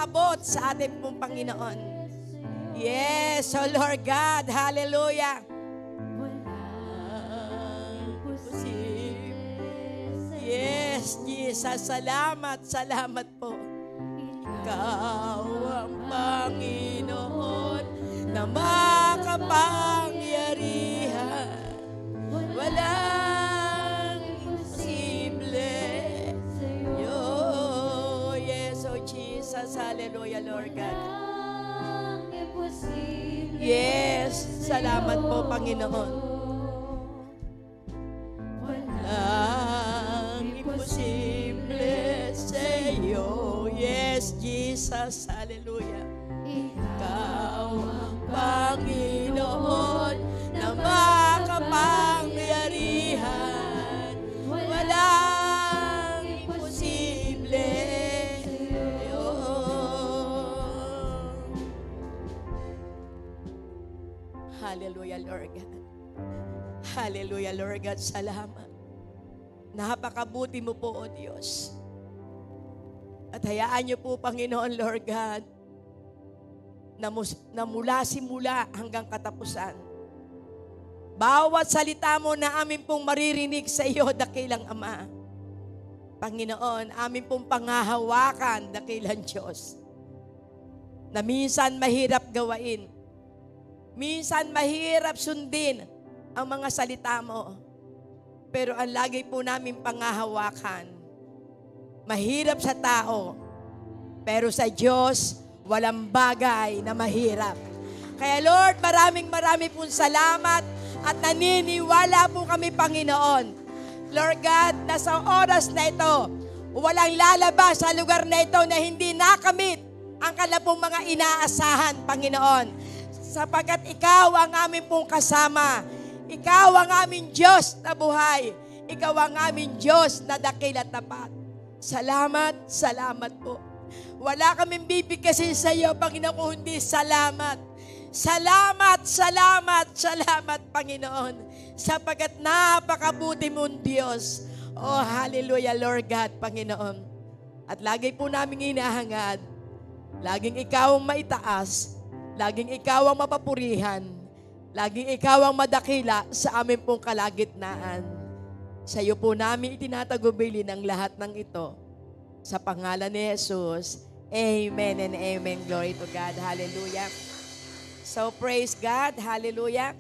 napakabot sa ating pong Panginoon. Yes, oh Lord God, hallelujah. Yes, Jesus, salamat, salamat po. Ikaw ang Panginoon na makapangyarihan. Walang imposible. Yes, oh Jesus, hallelujah, Lord God. Yes, salamat po, Panginoon. Walang imposible sa iyo. Yes, Jesus, hallelujah. Ikaw ang Panginoon na makapangyarihan. Walang imposible. Hallelujah, Lord God. Hallelujah, Lord God. Salamat. Napakabuti mo po, O Diyos. At hayaan niyo po, Panginoon, Lord God, na mula simula hanggang katapusan, bawat salita mo na amin pong maririnig sa iyo, dakilang Ama. Panginoon, amin pong pangahawakan, dakilang Diyos, na minsan mahirap gawain, minsan mahirap sundin ang mga salita mo. Pero ang lagi po namin pangahawakan, mahirap sa tao, pero sa Diyos, walang bagay na mahirap. Kaya Lord, maraming pong salamat at naniniwala po kami, Panginoon. Lord God, na sa oras na ito, walang lalabas sa lugar na ito na hindi nakamit ang kanila mga inaasahan, Panginoon. Sapagkat Ikaw ang aming pong kasama. Ikaw ang aming Diyos na buhay. Ikaw ang aming Diyos na dakil at tapat. Salamat, salamat po. Wala kaming bibigkasin sa iyo, Panginoon, kundi salamat. Salamat, salamat, salamat, Panginoon. Sapagkat napakabuti mong Diyos. Oh, hallelujah, Lord God, Panginoon. At lagi po namin inahangad. Laging Ikaw ang maitaas. Laging Ikaw ang mapapurihan. Laging Ikaw ang madakila sa amin pong kalagitnaan. Sa iyo po namin itinatagubili ng lahat ng ito. Sa pangalan ni Jesus, amen and amen. Glory to God. Hallelujah. So praise God. Hallelujah.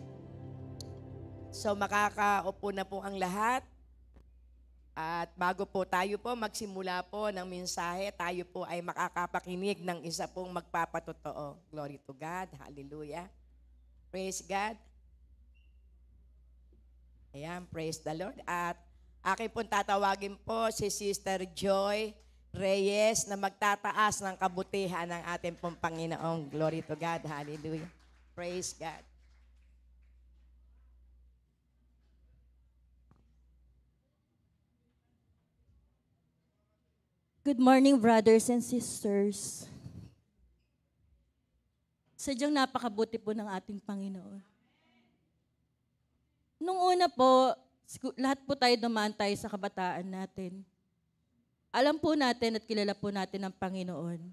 So makakaupo na po ang lahat. At bago po tayo po magsimula po ng mensahe, tayo po ay makakapakinig ng isa pong magpapatotoo. Glory to God. Hallelujah. Praise God. Ayan, praise the Lord. At akin pong tatawagin po si Sister Joy Reyes na magtataas ng kabutihan ng ating pong Panginoong. Glory to God. Hallelujah. Praise God. Good morning, brothers and sisters. Sadyang napakabuti po ng ating Panginoon. Nung una po, lahat po tayo dumaan tayo sa kabataan natin. Alam po natin at kilala po natin ang Panginoon.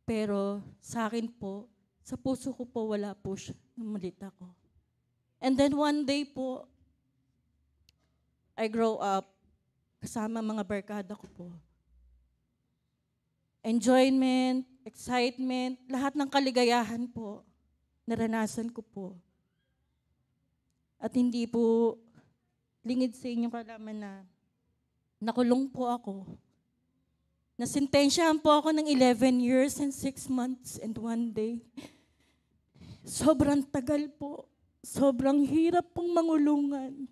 Pero sa akin po, sa puso ko po wala po siya nung malit ako. And then one day po, I grow up kasama mga barkada ko po. Enjoyment, excitement, lahat ng kaligayahan po, naranasan ko po. At hindi po lingid sa inyong kalaman na nakulong po ako. Nasintensyahan po ako ng 11 years and 6 months and 1 day. Sobrang tagal po. Sobrang hirap pong mangulungan.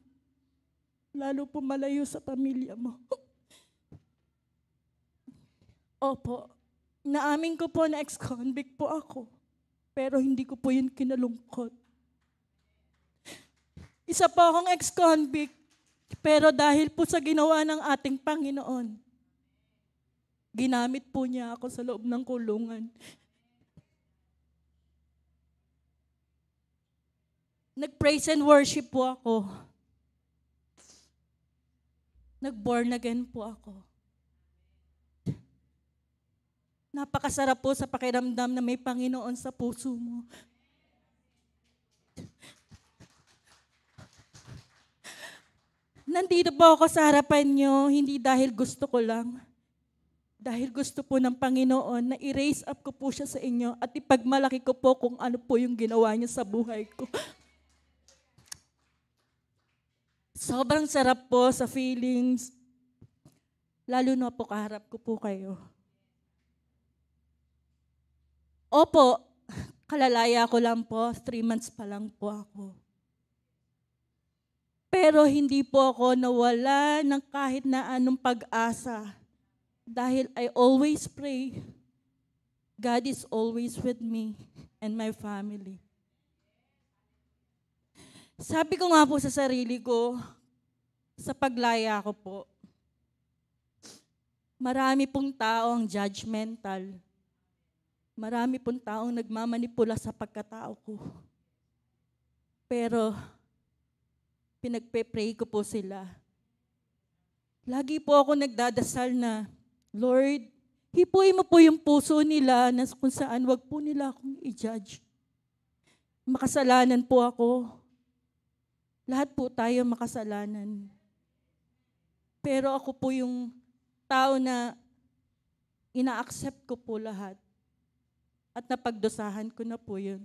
Lalo po malayo sa pamilya mo. Opo, naamin ko po na ex-convict po ako. Pero hindi ko po yun kinalungkot. Isa po akong ex-convict, pero dahil po sa ginawa ng ating Panginoon, ginamit po niya ako sa loob ng kulungan. Nag-praise and worship po ako. Nag-born again po ako. Napakasarap po sa pakiramdam na may Panginoon sa puso mo. Nandito po ako sa harapan niyo, hindi dahil gusto ko lang. Dahil gusto po ng Panginoon na i-raise up ko po siya sa inyo at ipagmalaki ko po kung ano po yung ginawa niya sa buhay ko. Sobrang sarap po sa feelings. Lalo na po kaharap ko po kayo. Opo, kalalaya ko lang po. 3 months pa lang po ako. Pero hindi po ako nawala ng kahit na anong pag-asa. Dahil I always pray. God is always with me and my family. Sabi ko nga po sa sarili ko, sa paglaya ko po, marami pong tao ang judgmental. Marami pong taong nagmamanipula sa pagkatao ko. Pero, pinagpe-pray ko po sila. Lagi po ako nagdadasal na, Lord, hipuin mo po yung puso nila na kung saan wag po nila akong i-judge. Makasalanan po ako. Lahat po tayo makasalanan. Pero ako po yung tao na ina-accept ko po lahat. At napagdusahan ko na po yun.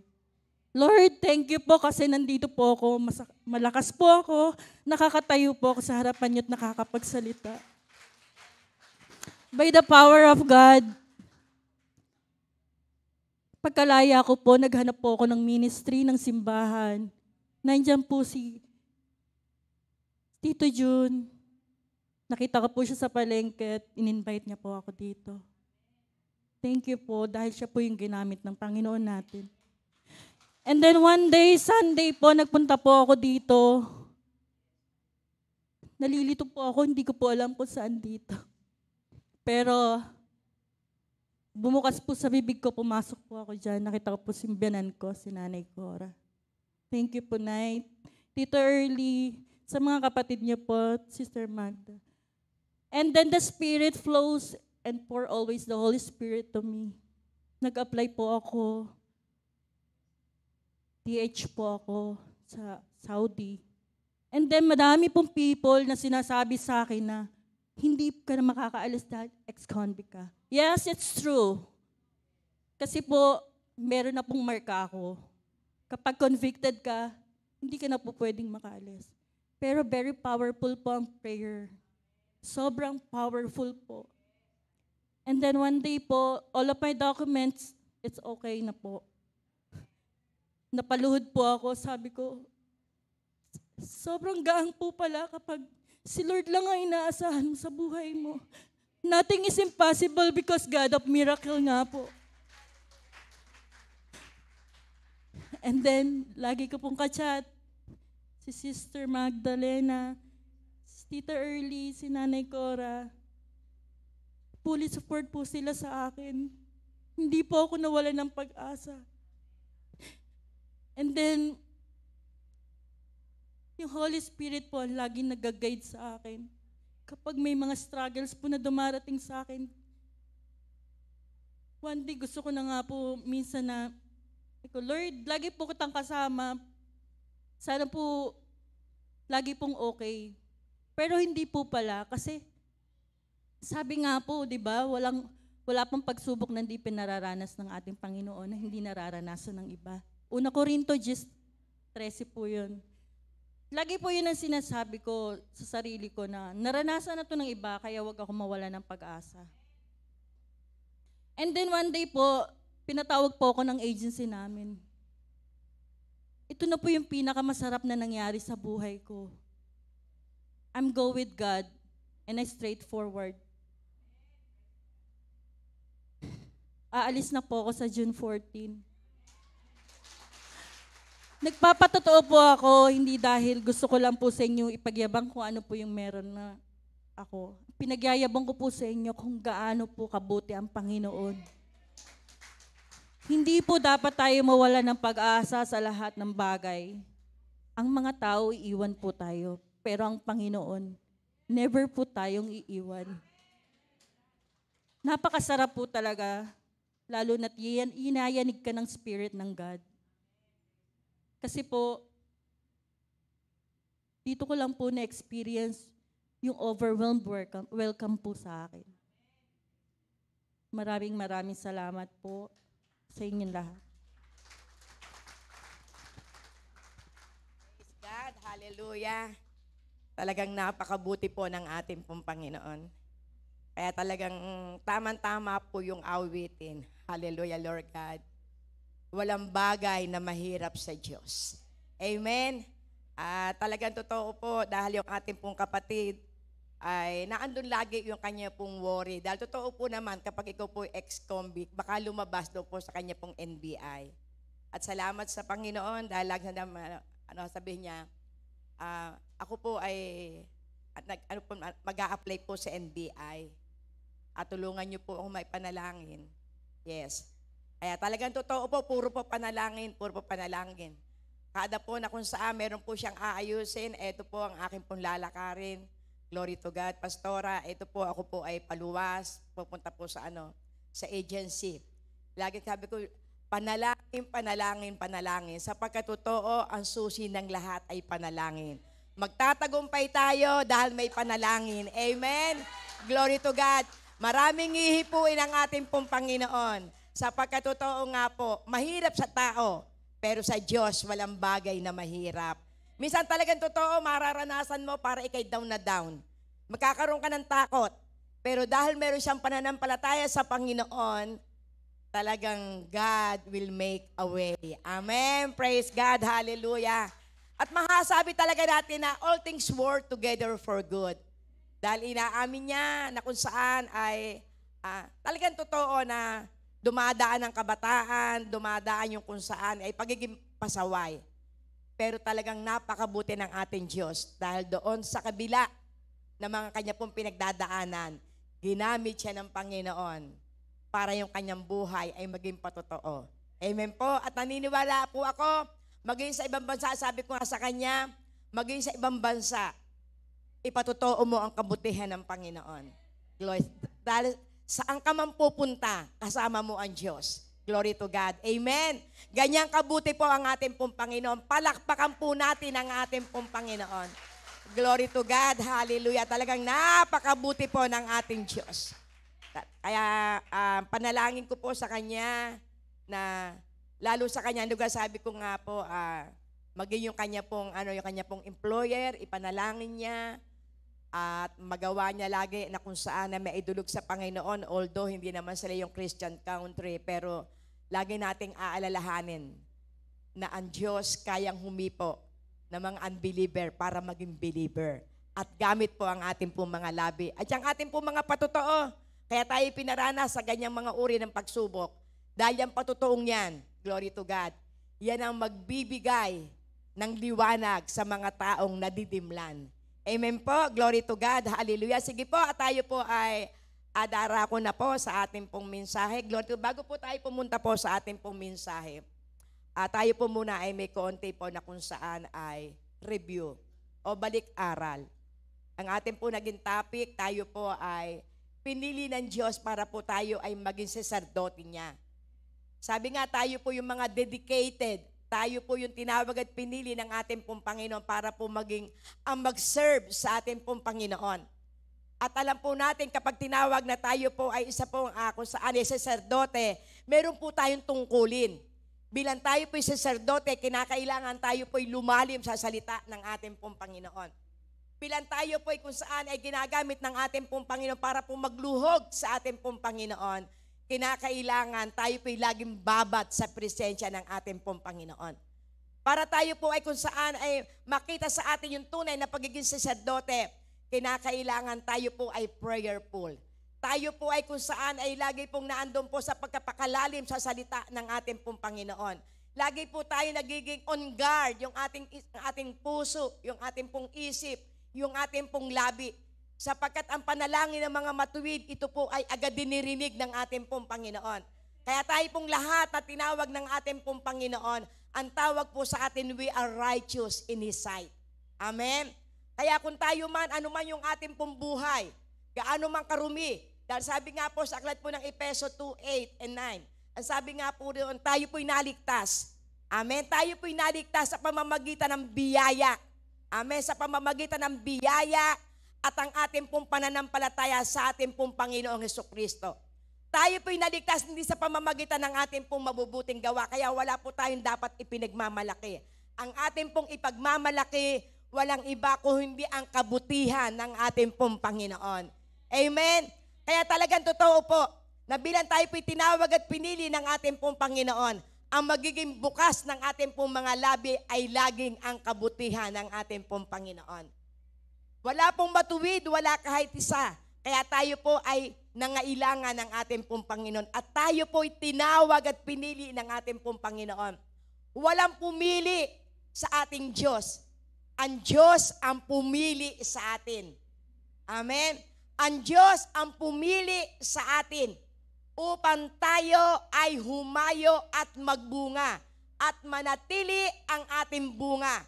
Lord, thank you po kasi nandito po ako, malakas po ako, nakakatayo po ako sa harapan niyo at nakakapagsalita. By the power of God, pagkalaya ko po, naghanap po ako ng ministry, ng simbahan. Nandiyan po si Tito June. Nakita ko po siya sa palengke at in-invite niya po ako dito. Thank you po dahil siya po yung ginamit ng Panginoon natin. And then one day, Sunday po, nagpunta po ako dito. Nalilito po ako, hindi ko po alam kung saan dito. Pero, bumukas po sa bibig ko, pumasok po ako dyan. Nakita ko po si biyanan ko, si Nanay Cora. Thank you po, Nay. Tito Early, sa mga kapatid niyo po, Sister Magda. And then the Spirit flows and pour always the Holy Spirit to me. Nag-apply po ako. TH po ako sa Saudi. And then madami pong people na sinasabi sa akin na hindi ka na makakaalis dahil ex-convict ka. Yes, it's true. Kasi po, meron na pong marka ako. Kapag convicted ka, hindi ka na po pwedeng makaalis. Pero very powerful po ang prayer. Sobrang powerful po. And then one day po, all of my documents, it's okay na po. Napaluhod po ako, sabi ko, sobrang gaang po pala kapag si Lord lang ang inaasahan mo sa buhay mo. Nothing is impossible because God of miracle nga po. And then, lagi ko pong kachat, si Sister Magdalena, si Tita Early, si Nanay Cora. Fully support po sila sa akin. Hindi po ako nawala ng pag-asa. And then, yung Holy Spirit po ang laging nag-guide sa akin. Kapag may mga struggles po na dumarating sa akin, one day gusto ko na nga po minsan na, Lord, lagi po kitang kasama. Sana po, lagi pong okay. Pero hindi po pala, kasi sabi nga po, di ba, wala pong pagsubok na hindi pinararanas ng ating Panginoon na hindi nararanasan ng iba. Una Corinto 13 po yun. Lagi po yun ang sinasabi ko sa sarili ko na naranasan na to ng iba, kaya wag ako mawala ng pag-asa. And then one day po, pinatawag po ako ng agency namin. Ito na po yung pinakamasarap na nangyari sa buhay ko. I'm go with God and I straightforward. Aalis na po ako sa June 14. Nagpapatotoo po ako, hindi dahil gusto ko lang po sa inyo ipagyabang kung ano po yung meron na ako. Pinagyayabang ko po sa inyo kung gaano po kabuti ang Panginoon. Hindi po dapat tayo mawala ng pag-asa sa lahat ng bagay. Ang mga tao, iiwan po tayo. Pero ang Panginoon, never po tayong iiwan. Napakasarap po talaga lalo na't hinayanig ka ng Spirit ng God. Kasi po, dito ko lang po na-experience yung overwhelmed welcome po sa akin. Maraming salamat po sa inyong lahat. Praise God, hallelujah. Talagang napakabuti po ng ating pong Panginoon. Kaya talagang tamang-tama po yung awitin. Hallelujah, Lord God. Walang bagay na mahirap sa Diyos. Amen. Talagang totoo po dahil yung ating pong kapatid ay naandun lagi yung kanya pong worry. Dahil totoo po naman kapag ikaw po ex-convict, baka lumabas daw po sa kanya pong NBI. At salamat sa Panginoon dahil lagi na sabihin niya, ako po ay mag-a-apply po sa NBI. At tulungan niyo po akong may panalangin. Yes. Kaya talagang totoo po, puro po panalangin. Kada po na kung saan meron po siyang aayusin, ito po ang aking pong lalakarin. Glory to God. Pastora, ito po ako po ay paluwas, pupunta po sa agency. Lagi sabi ko, panalangin, sapagkat totoo ang susi ng lahat ay panalangin. Magtatagumpay tayo dahil may panalangin. Amen? Glory to God. Maraming ihipuin ang ating pong Panginoon. Sapagkat totoo nga po, mahirap sa tao, pero sa Diyos walang bagay na mahirap. Minsan talagang totoo, mararanasan mo para ikay down na down. Magkakaroon ka ng takot. Pero dahil meron siyang pananampalataya sa Panginoon, talagang God will make a way. Amen. Praise God. Hallelujah. At masasabi talaga natin na all things work together for good. Dahil inaamin niya na kung saan ay talagang totoo na dumadaan ang kabataan, dumadaan yung kung saan ay pagiging pasaway. Pero talagang napakabuti ng ating Diyos dahil doon sa kabila ng mga kanya pong pinagdadaanan, ginamit siya ng Panginoon para yung kanyang buhay ay maging patotoo. Amen po. At naniniwala po ako, maging sa ibang bansa, sabi ko nga sa kanya, maging sa ibang bansa, ipatotoo mo ang kabutihan ng Panginoon. Glory. Dahil saan ka man pupunta, kasama mo ang Diyos. Glory to God. Amen. Ganyang kabuti po ang ating pong Panginoon. Palakpakan po natin ang ating pong Panginoon. Glory to God. Hallelujah. Talagang napakabuti po ng ating Diyos. Kaya panalangin ko po sa Kanya na lalo sa Kanya, sabi ko nga po, maging yung Kanya pong, yung Kanya pong employer, ipanalangin niya, at magawa niya lagi na kung saan na may idulog sa Panginoon, although hindi naman sila yung Christian country, pero lagi nating aalalahanin na ang Diyos kayang humipo ng mga unbeliever para maging believer. At gamit po ang ating pong mga labi. At yung ating pong mga patotoo, kaya tayo pinaranas sa ganyang mga uri ng pagsubok. Dahil yung patotoong yan, glory to God, yan ang magbibigay ng liwanag sa mga taong nadidimlan. Amen po. Glory to God. Hallelujah. Sige po, at tayo po ay darako na po sa ating pong mensahe. Glory to God. Bago po tayo pumunta po sa ating pong mensahe, tayo po muna ay may konti po na kung saan ay review o balik-aral. Ang ating po naging topic, tayo po ay pinili ng Diyos para po tayo ay maging saserdote niya. Sabi nga, tayo po yung mga dedicated. Tayo po yung tinawag at pinili ng ating pong Panginoon para po maging ang mag-serve sa ating pong Panginoon. At alam po natin kapag tinawag na tayo po ay isa pong kung saan ay saserdote, meron po tayong tungkulin. Bilang tayo po ay saserdote, kinakailangan tayo po ay lumalim sa salita ng ating pong Panginoon. Bilang tayo po ay kung saan ay ginagamit ng ating pong Panginoon para po magluhog sa ating pong Panginoon, kinakailangan tayo po ay laging babat sa presensya ng ating pong Panginoon. Para tayo po ay kung saan ay makita sa atin yung tunay na pagiging saserdote, kinakailangan tayo po ay prayerful. Tayo po ay kung saan ay lagi pong naandun po sa pagkapakalalim sa salita ng ating pong Panginoon. Lagi po tayo nagiging on guard, yung ating puso, yung ating pong isip, yung ating pong labi. Sapagkat ang panalangin ng mga matuwid, ito po ay agad dinirinig ng ating pong Panginoon. Kaya tayo pong lahat na tinawag ng ating pong Panginoon, ang tawag po sa atin, we are righteous in His sight. Amen? Kaya kung tayo man, ano man yung ating pong buhay, gaano man karumi, dahil sabi nga po sa aklat po ng Efeso 2:8 and 9, Ang sabi nga po doon, tayo po'y naligtas. Amen. Tayo po'y naligtas sa pamamagitan ng biyaya. Amen. Sa pamamagitan ng biyaya at ang ating pong pananampalataya sa ating pong Panginoong Hesukristo. Tayo po'y naligtas hindi sa pamamagitan ng ating pong mabubuting gawa. Kaya wala po tayong dapat ipinagmamalaki. Ang ating pong ipagmamalaki, walang iba kung hindi ang kabutihan ng ating pong Panginoon. Amen. Kaya talagang totoo po, na bilang tayo po'y tinawag at pinili ng ating pong Panginoon, ang magiging bukas ng ating pong mga labi ay laging ang kabutihan ng ating pong Panginoon. Wala pong matuwid, wala kahit isa. Kaya tayo po ay nangailangan ng ating pong Panginoon. At tayo po'y tinawag at pinili ng ating pong Panginoon. Walang pumili sa ating Diyos. Ang Diyos ang pumili sa atin. Amen? Ang Diyos ang pumili sa atin upang tayo ay humayo at magbunga at manatili ang ating bunga.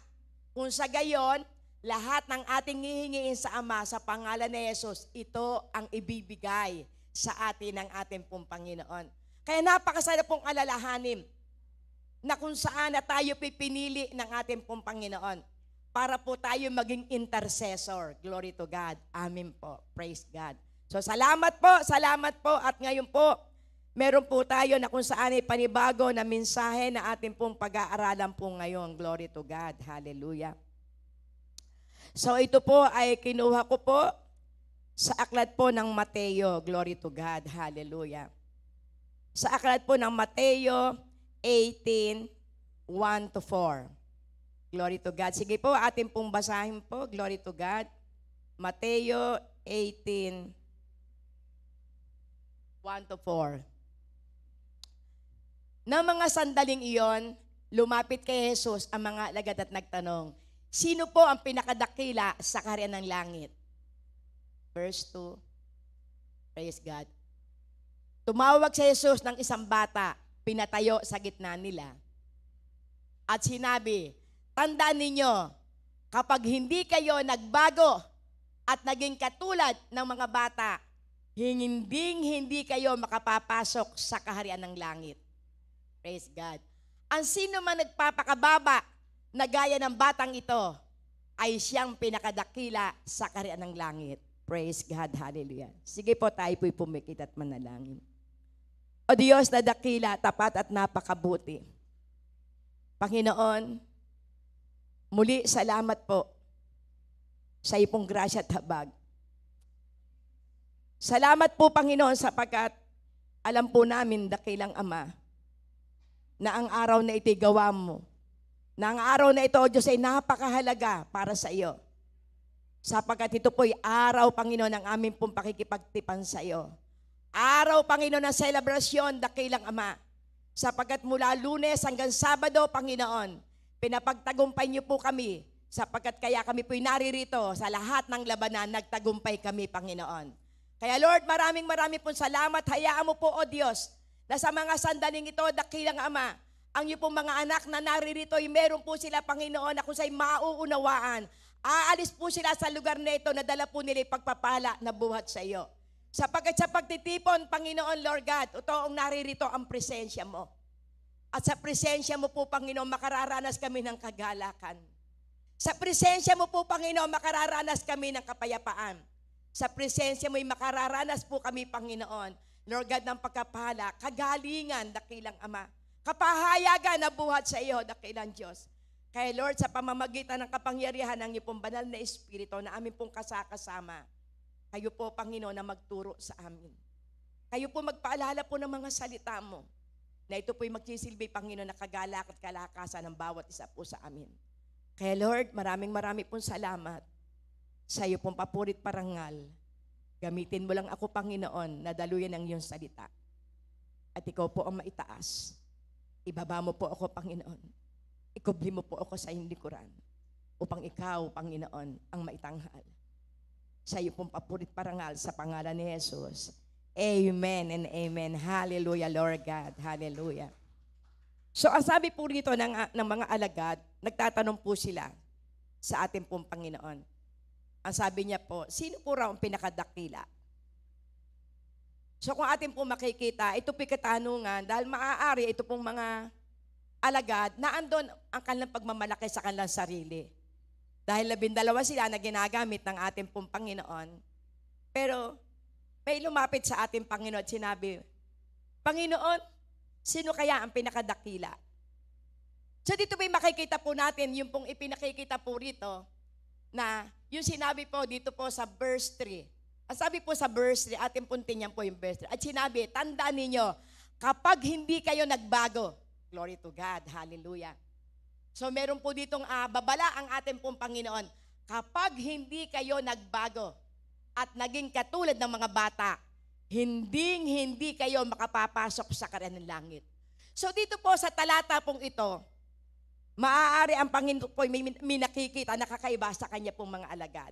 Kung sa gayon, lahat ng ating hihingiin sa Ama sa pangalan ni Jesus, ito ang ibibigay sa atin ng ating pong Panginoon. Kaya napakasarap pong alalahanin na kung saan na tayo pipinili ng ating pong Panginoon para po tayo maging intercessor. Glory to God. Amen po. Praise God. So salamat po at ngayon po, meron po tayo na kung saan ay panibago na mensahe na ating pong pag-aaralan po ngayon. Glory to God. Hallelujah. So ito po ay kinuha ko po sa aklat po ng Mateo. Glory to God. Hallelujah. Sa aklat po ng Mateo 18, 1 to 4. Glory to God. Sige po, ating pong basahin po. Glory to God. Mateo 18, 1 to 4. Nang mga sandaling iyon, lumapit kay Jesus ang mga alagad at nagtanong, sino po ang pinakadakila sa kaharian ng langit? Verse 2. Praise God. Tumawag si Jesus ng isang bata, pinatayo sa gitna nila. At sinabi, tandaan ninyo, kapag hindi kayo nagbago at naging katulad ng mga bata, hindi kayo makapapasok sa kaharian ng langit. Praise God. Ang sino man nagpapakababa na gaya ng batang ito, ay siyang pinakadakila sa kaharian ng langit. Praise God. Hallelujah. Sige po, tayo po'y pumikit at manalangin. O Diyos na dakila, tapat at napakabuti. Panginoon, muli salamat po sa iyong grasya at habag. Salamat po, Panginoon, sapagkat alam po namin, dakilang Ama, na ang araw na ito'y gawa mo. Na ang araw na ito, O Diyos, ay napakahalaga para sa iyo. Sapagkat ito po'y araw, Panginoon, ng aming pong pakikipagtipan sa iyo. Araw, Panginoon, ng selebrasyon, dakilang Ama. Sapagkat mula Lunes hanggang Sabado, Panginoon, pinapagtagumpay niyo po kami. Sapagkat kaya kami po'y naririto sa lahat ng labanan, nagtagumpay kami, Panginoon. Kaya Lord, maraming pong salamat. Hayaan mo po, O Diyos, na sa mga sandaling ito, dakilang Ama, ang iyo pong mga anak na naririto, meron po sila, Panginoon, na kung sa'y mauunawaan. Aalis po sila sa lugar na ito na dala po nila pagpapala na buhat sa iyo. Sapagkat sa pagtitipon, Panginoon, Lord God, totoong naririto ang presensya mo. At sa presensya mo po, Panginoon, makararanas kami ng kagalakan. Sa presensya mo po, Panginoon, makararanas kami ng kapayapaan. Sa presensya mo'y makararanas po kami, Panginoon, Lord God, ng pagkapala, kagalingan, dakilang Ama. Kapahayagan na buhat sa iyo, dakilang Diyos. Kaya Lord, sa pamamagitan ng kapangyarihan ng iyong banal na Espiritu na amin pong kasakasama, kayo po, Panginoon, na magturo sa amin. Kayo po magpaalala po ng mga salita mo, na ito po'y magsisilbi, Panginoon, na kagalak at kalakasan ng bawat isa po sa amin. Kaya Lord, maraming pong salamat sa iyo pong papurit parangal. Gamitin mo lang ako, Panginoon, na daluyan ang iyong salita. At ikaw po ang maitaas. Ibaba mo po ako, Panginoon. Ikubli mo po ako sa iyong likuran upang ikaw, Panginoon, ang maitanghal. Sa iyo pong papurit parangal sa pangalan ni Jesus. Amen and amen. Hallelujah, Lord God. Hallelujah. So, ang sabi po rito ng mga alagad, nagtatanong po sila sa ating pong Panginoon. Ang sabi niya po, sino po raw ang pinakadakila? So kung atin po makikita, ito po'y katanungan dahil maaari ito pong mga alagad na andon ang kanilang pagmamalaki sa kanilang sarili. Dahil 12 sila na ginagamit ng ating pong Panginoon. Pero may lumapit sa ating Panginoon at sinabi, Panginoon, sino kaya ang pinakadakila? So dito may makikita po natin yung pong ipinakikita po rito na yung sinabi po dito po sa verse 3. Ang sabi po sa verse 3, ating puntin yan po yung verse 3. At sinabi, tandaan ninyo, kapag hindi kayo nagbago, glory to God, hallelujah. So meron po ditong babala ang ating pong Panginoon, kapag hindi kayo nagbago at naging katulad ng mga bata, hindi kayo makapapasok sa karyan ng langit. So dito po sa talata pong ito, maaari ang Panginoon po may nakikita na kakaiba sa kanya pong mga alagad.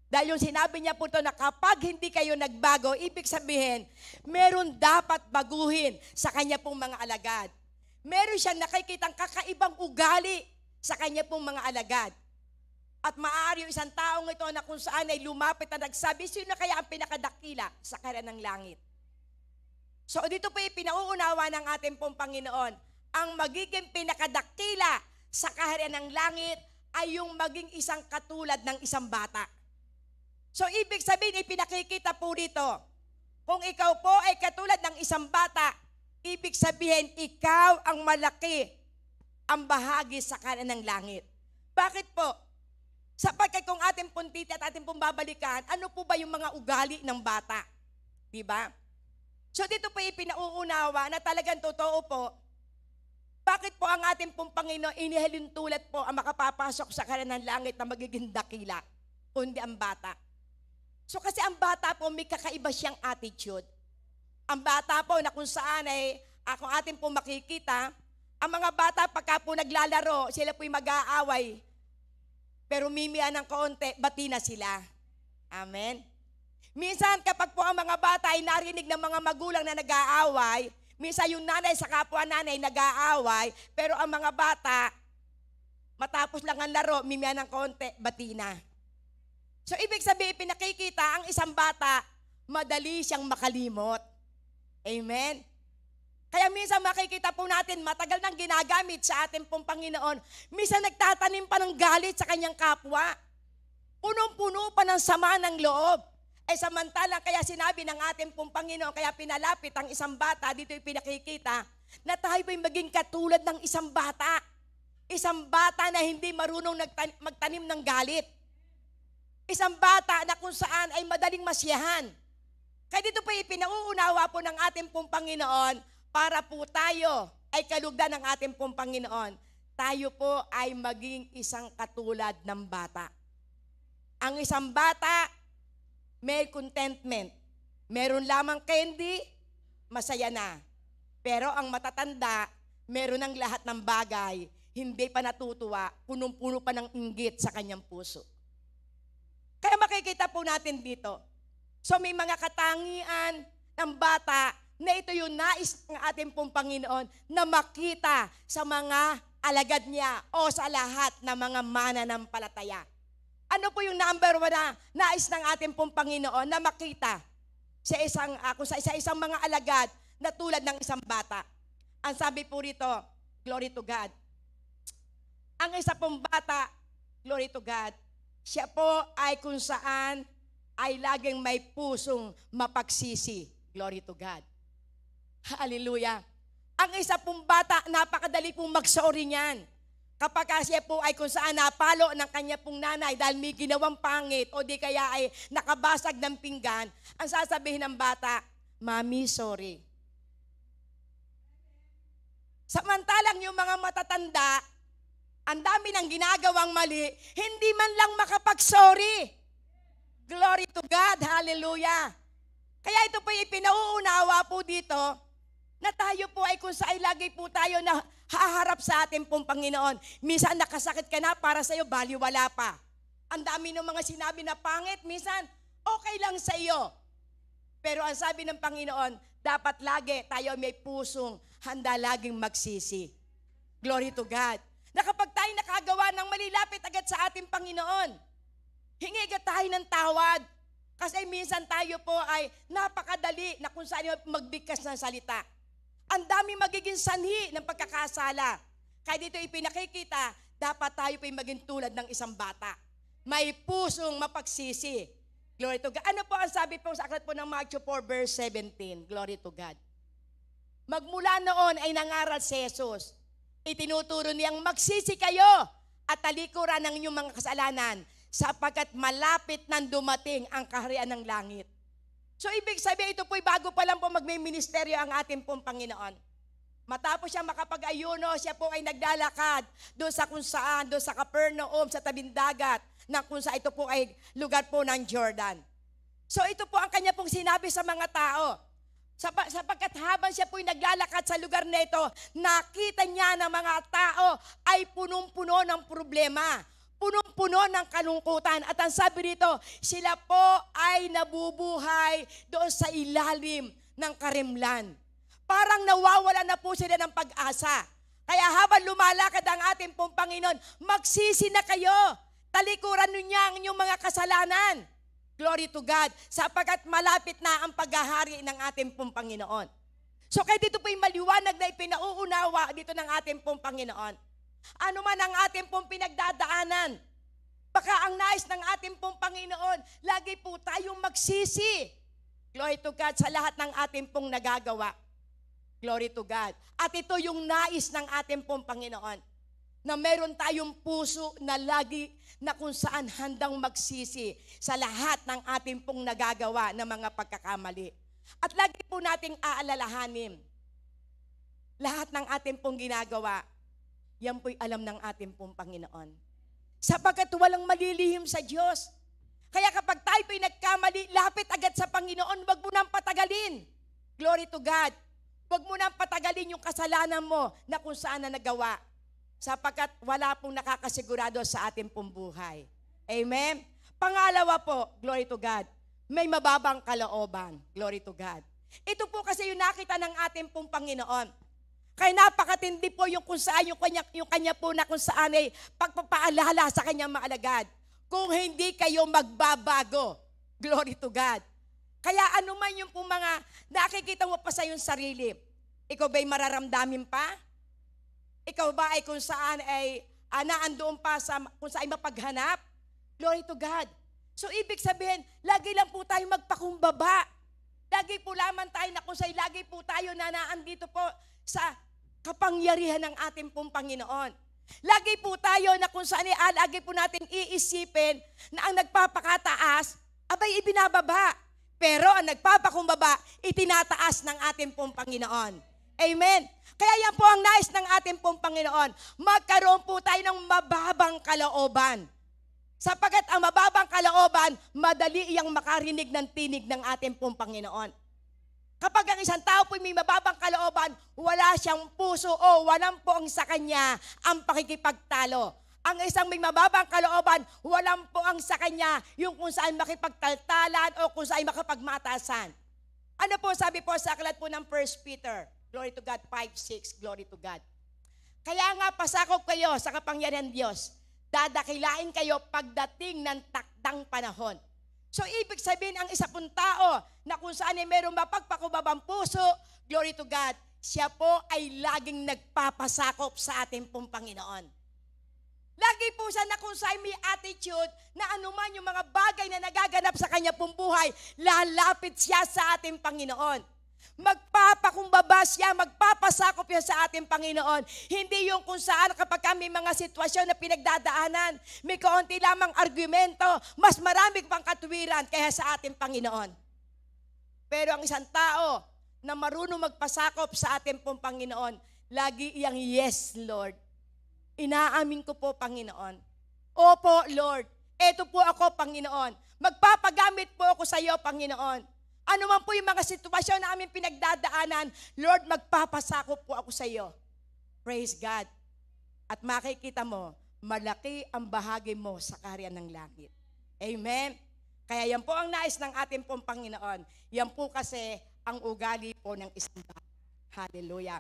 Dahil yung sinabi niya po ito na kapag hindi kayo nagbago, ibig sabihin, meron dapat baguhin sa kanya pong mga alagad. Meron siyang nakikitang kakaibang ugali sa kanya pong mga alagad. At maaari yung isang taong ito na kung saan ay lumapit na nagsabi, sino kaya ang pinakadakila sa karyan ng langit? So dito po ipinauunawa ng ating pong Panginoon, ang magiging pinakadakila sa kaharian ng langit ay yung maging isang katulad ng isang bata. So ibig sabihin, ipinakikita po dito, kung ikaw po ay katulad ng isang bata, ibig sabihin, ikaw ang malaki ang bahagi sa kanan ng langit. Bakit po? Sapagkat kung ating puntiti at ating pong babalikan, ano po ba yung mga ugali ng bata? Diba? So dito po ipinauunawa na talagang totoo po, bakit po ang ating pong Panginoon inihalin tulad po ang makapapasok sa kanan ng langit na magiging dakila, kundi ang bata? So kasi ang bata po may kakaiba siyang attitude. Ang bata po na kung saan ay, kung atin po makikita, ang mga bata pagka po naglalaro, sila po'y mag-aaway. Pero mimiya ng kaunti, bati na sila. Amen? Minsan kapag po ang mga bata ay narinig ng mga magulang na nag-aaway, minsan yung nanay sa kapwa nanay nag-aaway, pero ang mga bata, matapos lang ang laro, mimiya ng kaunti, bati na. So, ibig sabihin, pinakikita ang isang bata, madali siyang makalimot. Amen? Kaya minsan makikita po natin, matagal nang ginagamit sa ating pong Panginoon, minsan nagtatanim pa ng galit sa kanyang kapwa. Punong-puno pa ng sama ng loob. Samantalang kaya sinabi ng ating pong Panginoon, kaya pinalapit ang isang bata, dito yung pinakikita, na tayo ba'y maging katulad ng isang bata. Isang bata na hindi marunong magtanim ng galit. Isang bata na kung saan ay madaling masiyahan. Kaya dito po ipinauunawa po ng ating pong Panginoon para po tayo ay kalugdan ng ating pong Panginoon. Tayo po ay maging isang katulad ng bata. Ang isang bata, may contentment. Meron lamang candy, masaya na. Pero ang matatanda, meron ng lahat ng bagay, hindi pa natutuwa, punong-puno pa ng inggit sa kanyang puso. Kaya makikita po natin dito. So may mga katangian ng bata na ito yung nais ng ating pong Panginoon na makita sa mga alagad niya o sa lahat ng mga mananampalataya. Ano po yung number 1 na nais ng ating pong Panginoon na makita sa isang mga alagad na tulad ng isang bata? Ang sabi po rito, glory to God. Ang isa pong bata, glory to God, siya po ay kung saan ay laging may pusong mapagsisi. Glory to God. Hallelujah. Ang isa pong bata, napakadali pong mag-sorry niyan. Kapag siya po ay kung saan napalo ng kanya pong nanay dahil may ginawang pangit o di kaya ay nakabasag ng pinggan, ang sasabihin ng bata, Mami, sorry. Samantalang yung mga matatanda, ang dami ng ginagawang mali, hindi man lang makapag-sorry. Glory to God, hallelujah. Kaya ito po ipinauunawa po dito, na tayo po ay kung saan lagi po tayo na haharap sa ating pong Panginoon. Minsan nakasakit ka na, para sa iyo, baliwala pa. Ang dami ng mga sinabi na pangit, minsan okay lang sa iyo. Pero ang sabi ng Panginoon, dapat lagi tayo may pusong handa laging magsisi. Glory to God. Na kapag tayo nakagawa ng malilapit agad sa ating Panginoon, hingi agad tayo ng tawad. Kasi minsan tayo po ay napakadali na kung saan magbigkas ng salita. Ang dami magiging sanhi ng pagkakasala. Kaya dito ipinakikita, dapat tayo po maging tulad ng isang bata. May pusong mapagsisi. Glory to God. Ano po ang sabi po sa aklat po ng Matthew 4 verse 17? Glory to God. Magmula noon ay nangaral si Jesus. Itinuturo niyang magsisi kayo at talikuran ng inyong mga kasalanan sapagkat malapit nang dumating ang kaharian ng langit. So ibig sabihin, ito po'y bago pa lang po magme-ministeryo ang ating pong Panginoon. Matapos siya makapag-ayuno, siya po ay naglalakad doon sa kung saan, doon sa Capernaum, sa tabing dagat, na kung saan ito po ay lugar po ng Jordan. So ito po ang kanya pong sinabi sa mga tao. Sapagkat habang siya po'y naglalakad sa lugar na ito, nakita niya na mga tao ay punong-puno ng problema, punong-puno ng kalungkutan. At ang sabi dito, sila po ay nabubuhay doon sa ilalim ng karimlan. Parang nawawala na po sila ng pag-asa. Kaya habang lumalakad ang ating pong Panginoon, magsisi na kayo. Talikuran niya ang inyong mga kasalanan. Glory to God, sapagkat malapit na ang paghahari ng ating pong Panginoon. So kaya dito po yung maliwanag na ipinauunawa dito ng ating pong Panginoon. Ano man ang ating pong pinagdadaanan, baka ang nais ng ating pong Panginoon, lagi po tayong magsisi. Glory to God sa lahat ng ating pong nagagawa. Glory to God. At ito yung nais ng ating pong Panginoon, na meron tayong puso na lagi na kung saan handang magsisi sa lahat ng ating pong nagagawa na mga pagkakamali. At lagi po nating aalalahanin, lahat ng ating pong ginagawa, yan po'y alam ng ating pong Panginoon. Sapagkat walang malilihim sa Diyos. Kaya kapag tayo po'y nagkamali, lapit agad sa Panginoon, wag mo nang patagalin. Glory to God. Wag mo nang patagalin yung kasalanan mo na kung saan na nagawa. Sapagkat wala pong nakakasigurado sa ating pong buhay. Amen? Pangalawa po, glory to God, may mababang kalooban. Glory to God. Ito po kasi yung nakita ng ating pong Panginoon. Kaya napakatindi po yung kung saan, yung kanya po na kung saan ay pagpapaalala sa kanyang mga alagad. Kung hindi kayo magbabago. Glory to God. Kaya ano man yung pong mga nakikita mo pa sa iyong sarili, ikaw ba'y mararamdamin pa? Ikaw ba ay kung saan ay naandoon pa sa kung saan mapaghanap? Glory to God. So ibig sabihin, lagi lang po tayo magpakumbaba. Lagi po lamang tayo na kung saan lagi po tayo na naandito po sa kapangyarihan ng ating pong Panginoon. Lagi po tayo na kung saan lagi po natin iisipin na ang nagpapakataas, abay ibinababa. Pero ang nagpapakumbaba, itinataas ng ating pong Panginoon. Amen. Kaya yan po ang nais ng ating pong Panginoon. Magkaroon po tayo ng mababang kalooban. Sapagkat ang mababang kalooban, madali iyang makarinig ng tinig ng ating pong Panginoon. Kapag ang isang tao po may mababang kalooban, wala siyang puso o walang poong sa kanya ang pakikipagtalo. Ang isang may mababang kalooban, walang poong sa kanya yung kung saan makipagtaltalan o kung saan makapagmatasan. Ano po sabi po sa aklat po ng 1 Peter? Glory to God, 5:6, glory to God. Kaya nga pasakop kayo sa kapangyarihan ng Diyos, dadakilain kayo pagdating ng takdang panahon. So ibig sabihin, ang isa pong tao na kung saan ay mayroong mapagpakubabang puso, glory to God, siya po ay laging nagpapasakop sa ating pong Panginoon. Lagi po siya na kung saan may attitude na anuman yung mga bagay na nagaganap sa kanya pong buhay, lalapit siya sa ating Panginoon. Magpapakumbaba siya, magpapasakop siya sa ating Panginoon. Hindi yung kung saan kapag may mga sitwasyon na pinagdadaanan, may kaunti lamang argumento, mas marami pang katwiran kaya sa ating Panginoon. Pero ang isang tao na marunong magpasakop sa ating pong Panginoon, lagi iyang yes, Lord. Inaamin ko po, Panginoon. Opo, Lord. Eto po ako, Panginoon. Magpapagamit po ako sa iyo, Panginoon. Ano man po yung mga sitwasyon na aming pinagdadaanan, Lord, magpapasakop po ako sa iyo. Praise God. At makikita mo, malaki ang bahagi mo sa kaharian ng langit. Amen. Kaya yan po ang nais ng ating pong Panginoon. Yan po kasi ang ugali po ng isang tao. Hallelujah.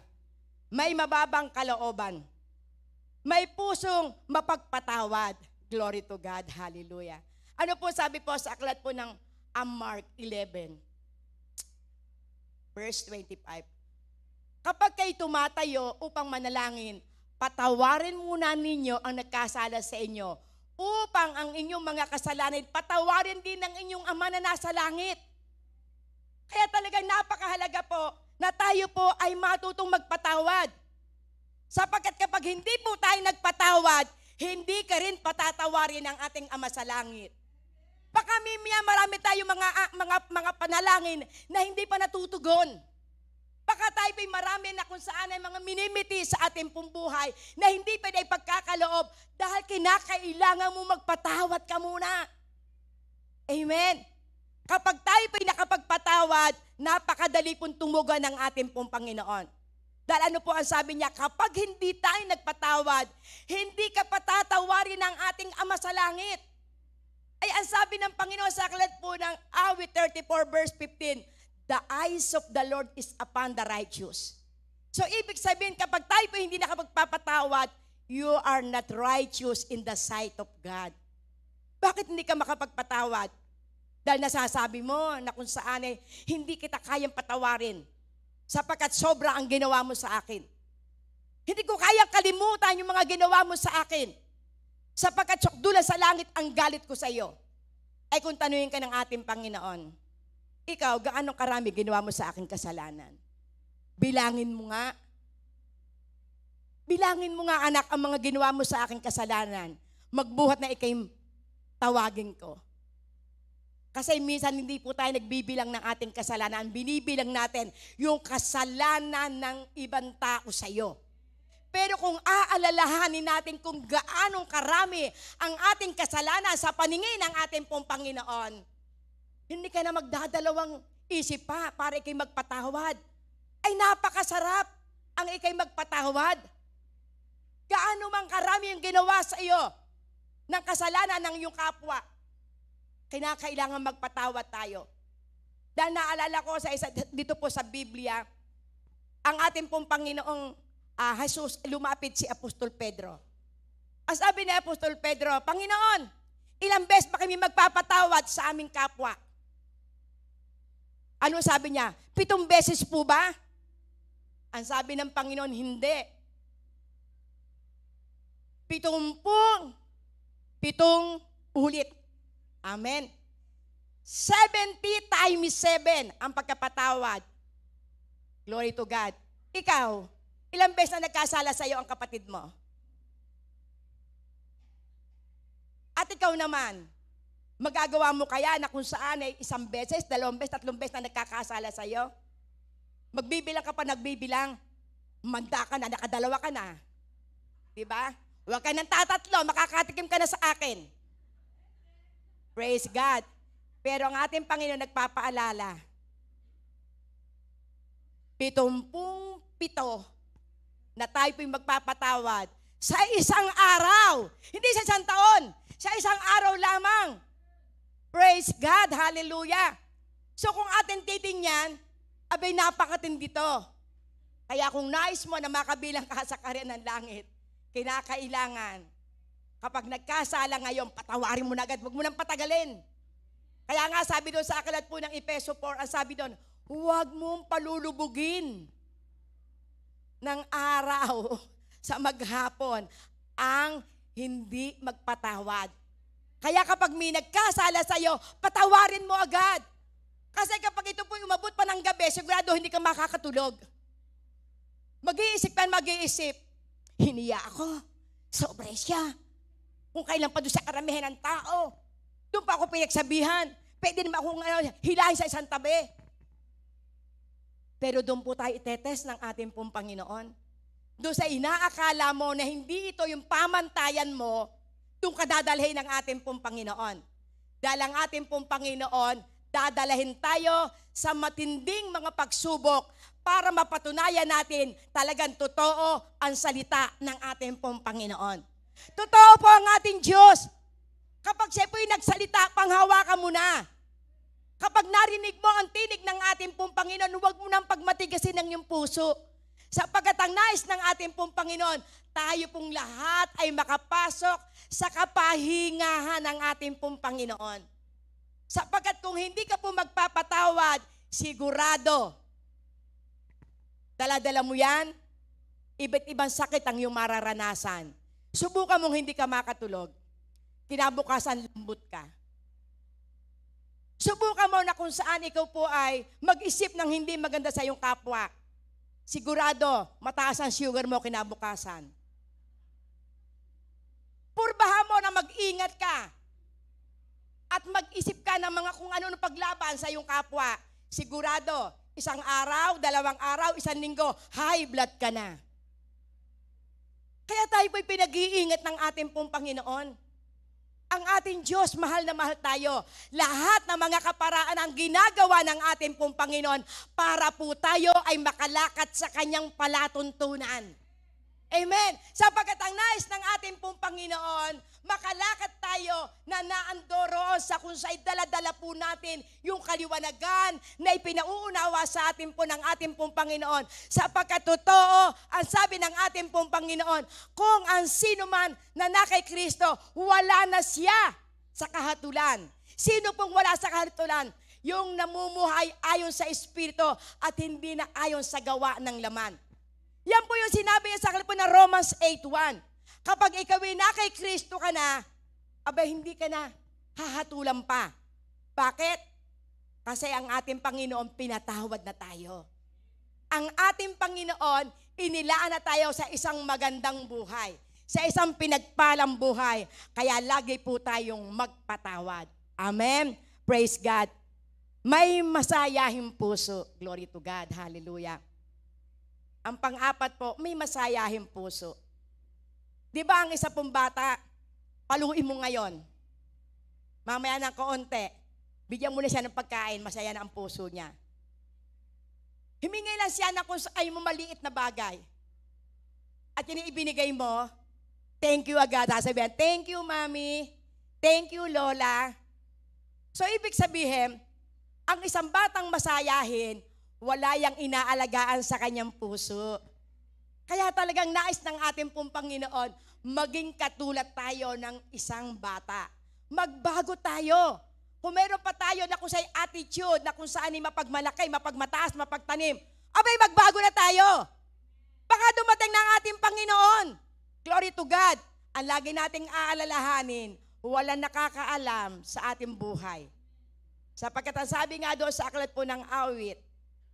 May mababang kalooban. May pusong mapagpatawad. Glory to God. Hallelujah. Ano po sabi po sa aklat po ng ang Mark 11, verse 25. Kapag kayo tumatayo upang manalangin, patawarin muna ninyo ang nagkasala sa inyo upang ang inyong mga kasalanan patawarin din ng inyong Ama na nasa langit. Kaya talagang napakahalaga po na tayo po ay matutong magpatawad. Sapagkat kapag hindi po tayo nagpatawad, hindi ka rin patatawarin ng ating Ama sa langit. Baka marami tayong mga panalangin na hindi pa natutugon. Baka tayo po'y marami na kung saan ay mga minimiti sa ating pong buhay na hindi pa na ipagkakaloob dahil kinakailangan mo magpatawad ka muna. Amen. Kapag tayo po'y nakapagpatawad, napakadali pong tumugan ng ating pong Panginoon. Dahil ano po ang sabi niya, kapag hindi tayo nagpatawad, hindi ka patatawarin ng ating Ama sa langit. Ay ang sabi ng Panginoon sa aklat po ng awit 34 verse 15, the eyes of the Lord is upon the righteous. So ibig sabihin, kapag tayo po hindi nakapagpapatawad, you are not righteous in the sight of God. Bakit hindi ka makapagpatawad? Dahil nasasabi mo na kung saan hindi kita kayang patawarin sapagkat sobra ang ginawa mo sa akin. Hindi ko kayang kalimutan yung mga ginawa mo sa akin sapagkat tsukdulan sa langit ang galit ko sa iyo. Ay kung tanungin ka ng ating Panginoon, ikaw, gaano karami ginawa mo sa aking kasalanan? Bilangin mo nga. Bilangin mo nga, anak, ang mga ginawa mo sa aking kasalanan. Magbuhat na ikay tawagin ko. Kasi minsan hindi po tayo nagbibilang ng ating kasalanan. Binibilang natin yung kasalanan ng ibang tao sa iyo. Pero kung aalalahanin natin kung gaanong karami ang ating kasalanan sa paningin ng ating pong Panginoon, hindi ka na magdadalawang isip pa para ikay magpatawad. Ay napakasarap ang ikay magpatawad. Gaano mang karami ang ginawa sa iyo ng kasalanan ng iyong kapwa, kinakailangan magpatawad tayo. Dahil naalala ko sa dito po sa Biblia, ang ating pong Panginoong Jesus, lumapit si Apostol Pedro. Ang sabi ni Apostol Pedro, Panginoon, ilang beses ba kami magpapatawad sa aming kapwa? Ano sabi niya? 7 beses po ba? Ang sabi ng Panginoon, hindi. 7 ulit. Amen. 70 times 7 ang pagkapatawad. Glory to God. Ikaw, ilang beses na nagkasala sa iyo ang kapatid mo? At ikaw naman, magagawa mo kaya na kung saan ay 1 beses, 2 beses, 3 beses na nagkakasala sa iyo? Magbibilang ka pa, nagbibilang. Manda ka na, nakadalawa ka na. Diba? Huwag ka nang tatatlo, makakatikim ka na sa akin. Praise God. Pero ang ating Panginoon nagpapaalala, 77 na tayo po'y magpapatawad sa isang araw. Hindi sa isang taon, sa isang araw lamang. Praise God, hallelujah. So kung atin titingnan, abay napakatindi to. Kaya kung nais mo na makabilang ka sa kaharian ng langit, kinakailangan, kapag nagkasala ngayon, patawarin mo na agad, huwag mo nang patagalin. Kaya nga sabi doon sa aklat po ng Efeso 4, ang sabi doon, huwag mong palulubugin ng araw sa maghapon ang hindi magpatawad. Kaya kapag may nagkasala sa iyo, patawarin mo agad. Kasi kapag ito po umabot pa ng gabi, sigurado hindi ka makakatulog. Mag-iisip ka, mag-iisip. Hiniya ako, sobre siya. Kung kailan pa doon sa karamihan ng tao, doon pa ako pinagsabihan. Pwede naman akong hilahin sa isang tabi. Pero doon po tayo itetest ng ating pong Panginoon. Doon sa inaakala mo na hindi ito yung pamantayan mo, doon ka dadalhin ng ating pong Panginoon. Dahil ang ating pong Panginoon, dadalahin tayo sa matinding mga pagsubok para mapatunayan natin talagang totoo ang salita ng ating pong Panginoon. Totoo po ang ating Diyos. Kapag siya po'y nagsalita, panghawakan mo na. Kapag narinig mo ang tinig ng ating pong Panginoon, huwag mo nang pagmatigasin ng iyong puso. Sapagkat ang nais ng ating pong Panginoon, tayo pong lahat ay makapasok sa kapahingahan ng ating pong Panginoon. Sapagkat kung hindi ka po magpapatawad, sigurado, dala-dala mo yan, iba't ibang sakit ang iyong mararanasan. Subukan mong hindi ka makatulog, kinabukasan lambot ka. Subukan mo na kung saan ikaw po ay mag-isip ng hindi maganda sa iyong kapwa. Sigurado, mataas ang sugar mo kinabukasan. Purbahan mo na mag-ingat ka at mag-isip ka ng mga kung ano ng paglaban sa iyong kapwa. Sigurado, isang araw, 2 araw, 1 linggo, high blood ka na. Kaya tayo po'y pinag-iingat ng ating pong Panginoon. Ang ating Diyos, mahal na mahal tayo. Lahat ng mga kaparaan ang ginagawa ng ating pong Panginoon para po tayo ay makalakat sa kanyang palatuntunan. Amen. Sapagkat ang nais ng ating pong Panginoon, makalakat tayo na naandoro sa kung sa'y dala-dala po natin yung kaliwanagan na ipinauunawa sa atin po ng ating pong Panginoon. Sapagkat totoo, ang sabi ng ating pong Panginoon, kung ang sino man na kay Kristo, wala na siya sa kahatulan. Sino pong wala sa kahatulan? Yung namumuhay ayon sa Espiritu at hindi na ayon sa gawa ng laman. Yan po yung sinabi niya sa akin po na Romans 8:1. Kapag ikaw ay na kay Kristo ka na, abay hindi ka na hahatulan pa. Bakit? Kasi ang ating Panginoon pinatawad na tayo. Ang ating Panginoon inilaan na tayo sa isang magandang buhay, sa isang pinagpalang buhay. Kaya lagi po tayong magpatawad. Amen? Praise God. May masayahing puso. Glory to God. Hallelujah. Ang pang-apat po, may masayahing puso. Di ba ang isa pong bata, paluin mo ngayon. Mamaya ng kaunti, bigyan mo na siya ng pagkain, masaya na ang puso niya. Himingi lang siya na kung ay mo maliit na bagay. At yun ibinigay mo, thank you agad. Sabihan, thank you, Mami. Thank you, Lola. So, ibig sabihin, ang isang batang masayahin, wala yang inaalagaan sa kanyang puso. Kaya talagang nais ng ating pong Panginoon, maging katulad tayo ng isang bata. Magbago tayo. Kung meron pa tayo na kung sa'y attitude, na kung saan ay mapagmalaki, mapagmataas, mapagtanim, abay magbago na tayo. Baka dumating ng ating Panginoon. Glory to God. Ang lagi nating aalalahanin, walang nakakaalam sa ating buhay. Sapagkat ang sabi nga doon sa aklat po ng awit,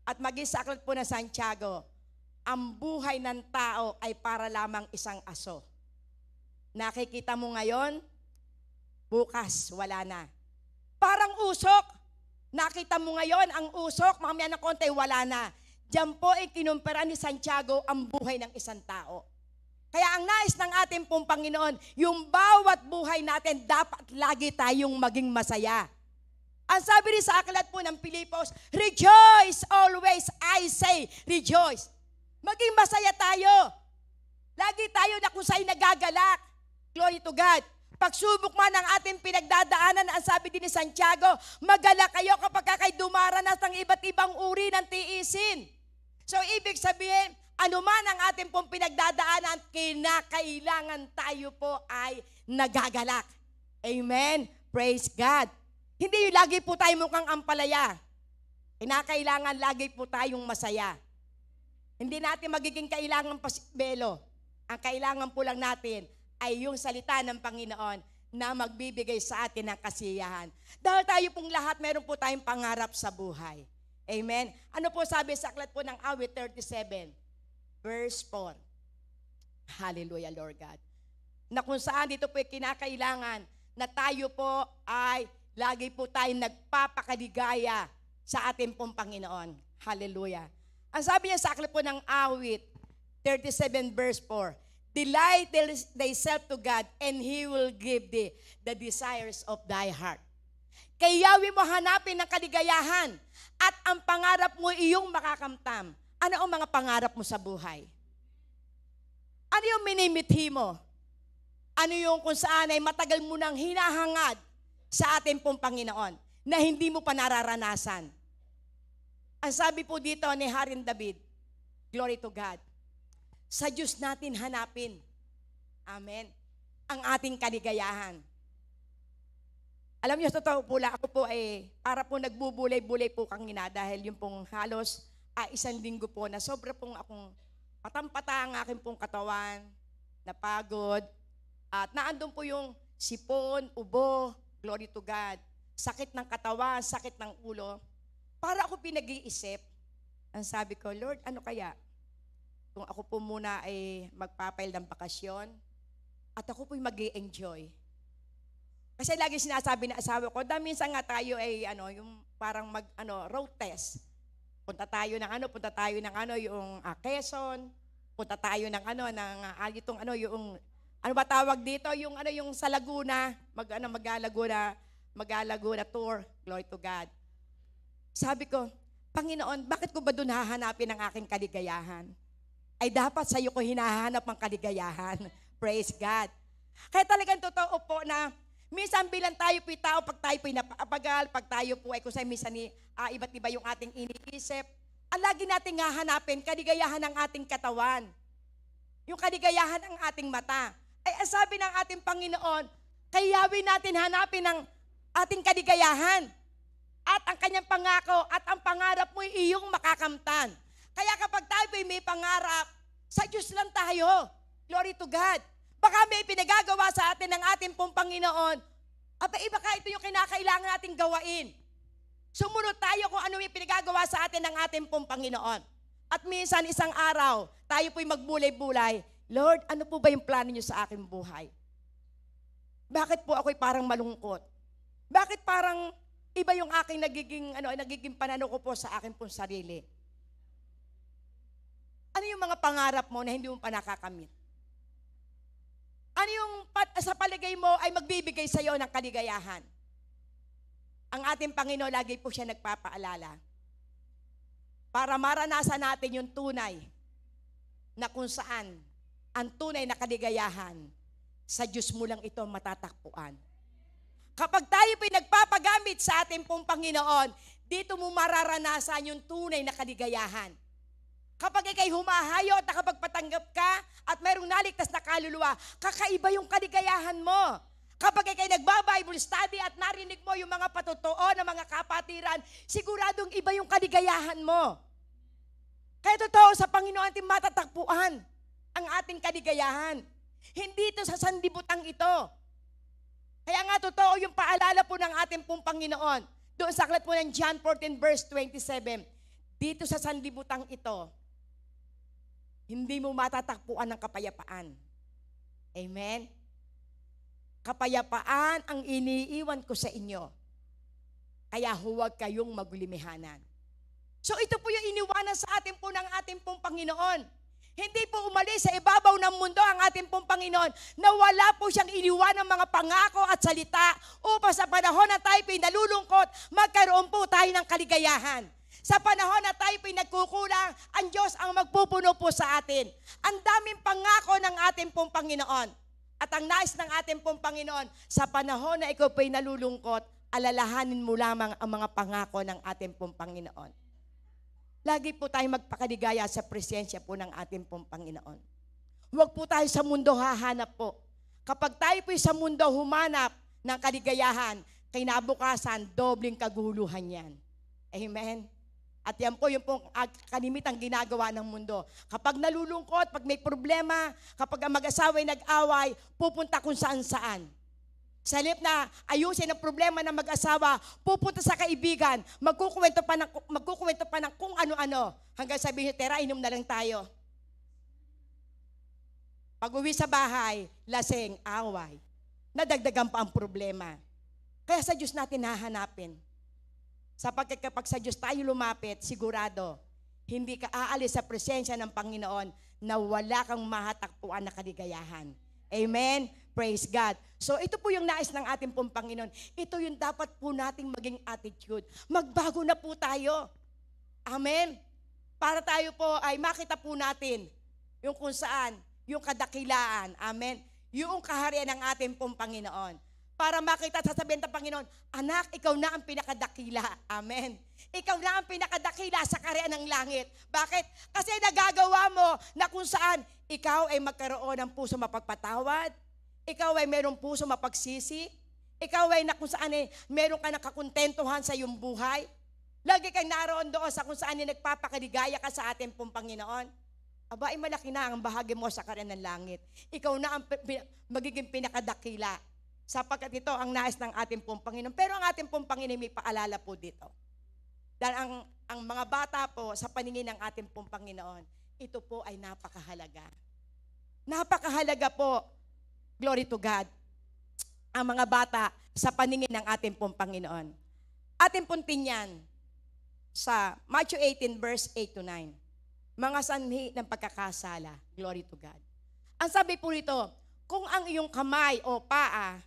at maging sa aklat po ng Santiago, ang buhay ng tao ay para lamang isang aso. Nakikita mo ngayon, bukas wala na. Parang usok. Nakita mo ngayon ang usok, mamaya ng konti wala na. Diyan po ay kinumpara ni Santiago ang buhay ng isang tao. Kaya ang nais ng ating pong Panginoon, yung bawat buhay natin dapat lagi tayong maging masaya. Ang sabi rin sa aklat po ng Pilipos, rejoice always, I say, rejoice. Maging masaya tayo. Lagi tayo na kung sa'y nagagalak. Glory to God. Pagsubok man ang ating pinagdadaanan, ang sabi din ni Santiago, magalak kayo kapag kayo dumaranas ng iba't ibang uri ng tiisin. So, ibig sabihin, ano man ang ating pong pinagdadaanan, kinakailangan tayo po ay nagagalak. Amen? Praise God. Hindi yung lagi po tayo mukhang ampalaya. Kinakailangan lagi po tayong masaya. Hindi natin magiging kailangan pasibelo. Ang kailangan po lang natin ay yung salita ng Panginoon na magbibigay sa atin ng kasiyahan. Dahil tayo pong lahat, meron po tayong pangarap sa buhay. Amen? Ano po sabi sa aklat po ng awit 37, verse 4. Hallelujah, Lord God. Na kung saan dito po kinakailangan na tayo po ay lagi po tayong nagpapakaligaya sa ating pong Panginoon. Hallelujah. Ang sabi niya sa aklat po ng awit, 37 verse 4, delight thyself to God and He will give thee the desires of thy heart. Kay Yahweh mo hanapin ng kaligayahan at ang pangarap mo iyong makakamtam. Ano ang mga pangarap mo sa buhay? Ano yung minimithi mo? Ano yung kung saan ay matagal mo nang hinahangad sa ating pong Panginoon na hindi mo pa nararanasan? Ang sabi po dito ni Haring David, glory to God, sa Diyos natin hanapin, amen, ang ating kaligayahan. Alam niyo, sa totoo po lang, ako po para po nagbubulay-bulay po kanina dahil yung pong halos isang linggo po na sobra pong akong patampata ang aking pong katawan, napagod, at naandun po yung sipon, ubo, glory to God, sakit ng katawan, sakit ng ulo. Para ako pinag-iisip, ang sabi ko, Lord, ano kaya? Kung ako po muna ay magpapail ng bakasyon, at ako po'y mag-i-enjoy. Kasi lagi sinasabi na asawa ko, minsan nga tayo ay yung parang road test. Punta tayo ng yung Quezon, punta tayo ng yung ano ba tawag dito, yung sa Laguna, mag-Laguna tour. Glory to God. Sabi ko, Panginoon, bakit ko ba doon hahanapin ang aking kaligayahan? Ay dapat sa iyo ko hinahanap ang kaligayahan. Praise God. Kaya talagang totoo po na minsan bilang tayo po'y tao, pag tayo po'y napapagal, pag tayo po ay kung saan minsan iba't iba yung ating iniisip, ang lagi nating hahanapin, kaligayahan ng ating katawan. Yung kaligayahan ng ating mata. Ay ang sabi ng ating Panginoon, kayawin natin hanapin ang ating kaligayahan. At ang kanyang pangako at ang pangarap mo'y iyong makakamtan. Kaya kapag tayo po'y may pangarap, sa Diyos lang tayo. Glory to God. Baka may pinagagawa sa atin ng ating pong Panginoon. Baka ito yung kinakailangan nating gawain. Sumunod tayo kung ano yung pinagagawa sa atin ng ating pong Panginoon. At minsan isang araw, tayo po'y magbulay-bulay. Lord, ano po ba yung plano niyo sa aking buhay? Bakit po ako'y parang malungkot? Bakit parang iba yung aking nagiging pananaw ko po sa aking pong sarili? Ano yung mga pangarap mo na hindi mo pa nakakamit? Ano yung sa paligay mo ay magbibigay sa iyo ng kaligayahan? Ang ating Panginoon, lagi po siya nagpapaalala para maranasan natin yung tunay na kung saan ang tunay na kaligayahan sa Diyos mo lang ito matatakpuan. Kapag tayo po'y nagpapagamit sa ating pong Panginoon, dito mo mararanasan yung tunay na kaligayahan. Kapag ikay humahayo at nakapagpatanggap ka at mayroong naligtas na kaluluwa, kakaiba yung kaligayahan mo. Kapag ikay nagba-Bible study at narinig mo yung mga patotoo ng mga kapatiran, siguradong iba yung kaligayahan mo. Kaya totoo sa Panginoon ating matatakpuan ang ating kaligayahan. Hindi ito sa sanlibutan ito. Kaya nga totoo yung paalala po ng ating pong Panginoon. Doon sa aklat po ng John 14 verse 27, dito sa sanlibutan ito, hindi mo matatakpuan ng kapayapaan. Amen? Kapayapaan ang iniiwan ko sa inyo. Kaya huwag kayong maglimihanan. So ito po yung iniwanan sa atin po ng ating pong Panginoon. Hindi po umalis sa ibabaw ng mundo ang ating pong Panginoon na wala po siyang iniwan ng mga pangako at salita upang sa panahon na tayo pinalulungkot, magkaroon po tayo ng kaligayahan. Sa panahon na tayo pinagkukulang, ang Diyos ang magpupuno po sa atin. Ang daming pangako ng ating pong Panginoon. At ang nais ng ating pong Panginoon, sa panahon na ikaw po'y nalulungkot, alalahanin mo lamang ang mga pangako ng ating pong Panginoon. Lagi po tayo magpakaligaya sa presensya po ng ating pong Panginoon. Huwag po tayo sa mundo hahanap po. Kapag tayo po'y sa mundo humanap ng kaligayahan, kinabukasan, dobling kaguluhan yan. Amen? At yan po yung pong kalimitang ginagawa ng mundo. Kapag nalulungkot, pag may problema, kapag ang mag-asawa'y nag-away, pupunta kung saan-saan. Sa halip na ayusin ang problema ng mag-asawa, pupunta sa kaibigan, magkukwento pa ng kung ano-ano. Hanggang sabihin, tera, inom na lang tayo. Pag uwi sa bahay, laseng, away. Nadagdagan pa ang problema. Kaya sa Diyos natin hahanapin. Sapagkat kapag sa Diyos tayo lumapit, sigurado, hindi ka aalis sa presensya ng Panginoon na wala kang mahatakpuan na kaligayahan. Amen? Praise God. So ito po yung nais ng ating pong Panginoon. Ito yung dapat po nating maging attitude. Magbago na po tayo. Amen? Para tayo po ay makita po natin yung kung saan, yung kadakilaan. Amen? Yung kaharian ng ating pong Panginoon. Para makita, sasabihin ng Panginoon, anak, ikaw na ang pinakadakila. Amen. Ikaw na ang pinakadakila sa kaharian ng langit. Bakit? Kasi nagagawa mo na kung saan ikaw ay magkaroon ng puso mapagpatawad, ikaw ay mayroong puso mapagsisi, Ikaw ay na kung saan meron ka nakakontentuhan sa iyong buhay. Lagi kang naroon doon sa kung saan nagpapakaligaya ka sa ating pong Panginoon. Aba, ay malaki na ang bahagi mo sa karyan ng langit. Ikaw na ang magiging pinakadakila. Sapagkat ito ang nais ng ating pong Panginoon. Pero ang ating pong Panginoon may paalala po dito. Dahil ang mga bata po sa paningin ng ating pong Panginoon, ito po ay napakahalaga. Napakahalaga po, glory to God, ang mga bata sa paningin ng ating pong Panginoon. Ating pong tingnan sa Matthew 18 verse 8 to 9. Mga sanhi ng pagkakasala, glory to God. Ang sabi po rito, kung ang iyong kamay o paa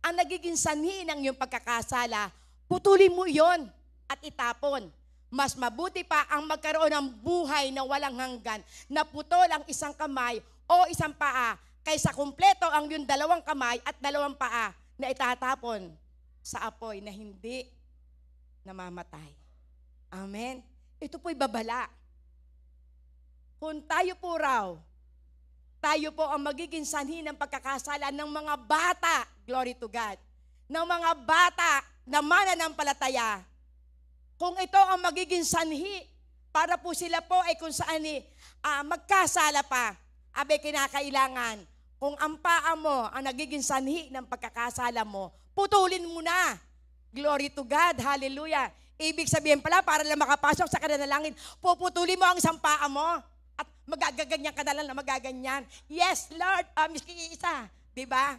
ang nagiging sanhi ng iyong pagkakasala, putulin mo iyon at itapon. Mas mabuti pa ang magkaroon ng buhay na walang hanggan, na putol ang isang kamay o isang paa, kaysa kumpleto ang iyong dalawang kamay at dalawang paa na itatapon sa apoy na hindi namamatay. Amen? Ito po'y babala. Kung tayo po raw, tayo po ang magiging sanhi ng pagkakasala ng mga bata, glory to God, ng mga bata na mananampalataya. Kung ito ang magiging sanhi, para po sila po ay kung saan magkasala pa, abe kinakailangan, kung ang paa mo ang nagiging sanhi ng pagkakasala mo, putulin mo na. Glory to God, hallelujah. Ibig sabihin pala, para lang makapasok sa kanila ng langit, puputulin mo ang isang paa mo. At magaganyan ka na lang na magaganyan. Yes, Lord, miski isa. Diba?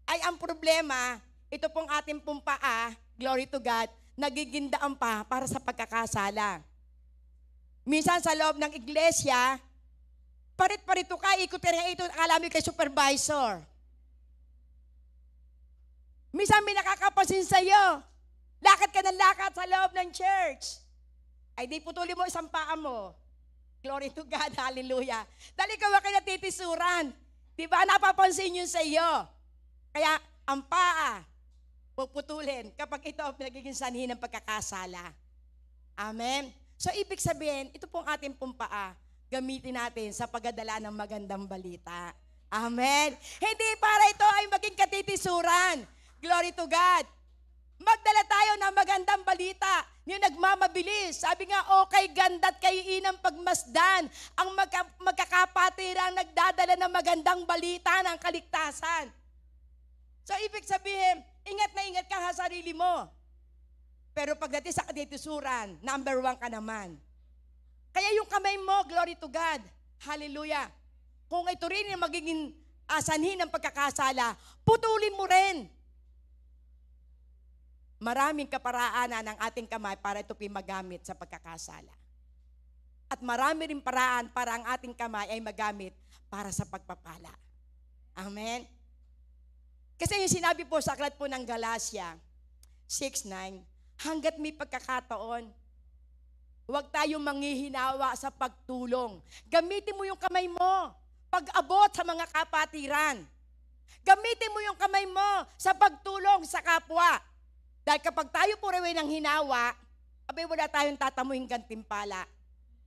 Ay, ang problema, ito pong ating pong paa, glory to God, nagiging daan pa para sa pagkakasala. Minsan sa loob ng iglesia, parit-parito ka, ikot-ito, akala mo kay supervisor. Minsan may nakakapansin sa'yo, lakad ka ng lakad sa loob ng church. Ay di putulin mo isang paa mo. Glory to God, hallelujah. Dahil ikaw ang kinatitisuran. Diba? Napapansin yun sa iyo. Kaya ang paa, puputulin kapag ito ang nagiging sanhi ng pagkakasala. Amen? So ibig sabihin, ito pong ating pong paa, gamitin natin sa pagdadala ng magandang balita. Amen? Hindi para ito ay maging katitisuran. Glory to God. Magdala tayo ng magandang balita. Yung nagmamabilis. Sabi nga, okay, ganda't kay inang pagmasdan. Ang magkakapatirang nagdadala ng magandang balita ng kaligtasan. So, ibig sabihin, ingat na ingat ka sa sarili mo. Pero pagdating sa katitisuran, number 1 ka naman. Kaya yung kamay mo, glory to God. Hallelujah. Kung ito rin yung magiging sanhi ng pagkakasala, putulin mo rin. Maraming kaparaanan ng ating kamay para ito magamit sa pagkakasala. At marami rin paraan para ang ating kamay ay magamit para sa pagpapala. Amen? Kasi yung sinabi po sa aklat po ng Galatia 6:9, hanggat may pagkakataon, huwag tayong manghihinawa sa pagtulong. Gamitin mo yung kamay mo pag-abot sa mga kapatiran. Gamitin mo yung kamay mo sa pagtulong sa kapwa. Dahil kapag tayo po rin ng hinawa, abay wala tayong tatamuhin gantimpala.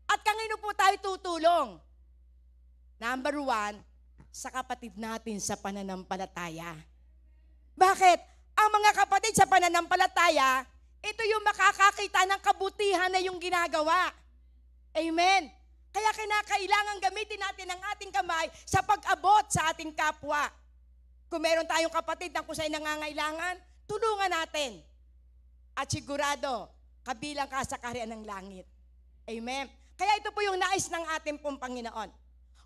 At kanino po tayo tutulong? Number 1, sa kapatid natin sa pananampalataya. Bakit? Ang mga kapatid sa pananampalataya, ito yung makakakita ng kabutihan na yung ginagawa. Amen? Kaya kinakailangan gamitin natin ang ating kamay sa pag-abot sa ating kapwa. Kung meron tayong kapatid na kung sa'yo nangangailangan, tulungan natin. At sigurado, kabilang ka sa kaharian ng langit. Amen? Kaya ito po yung nais ng ating pong Panginoon.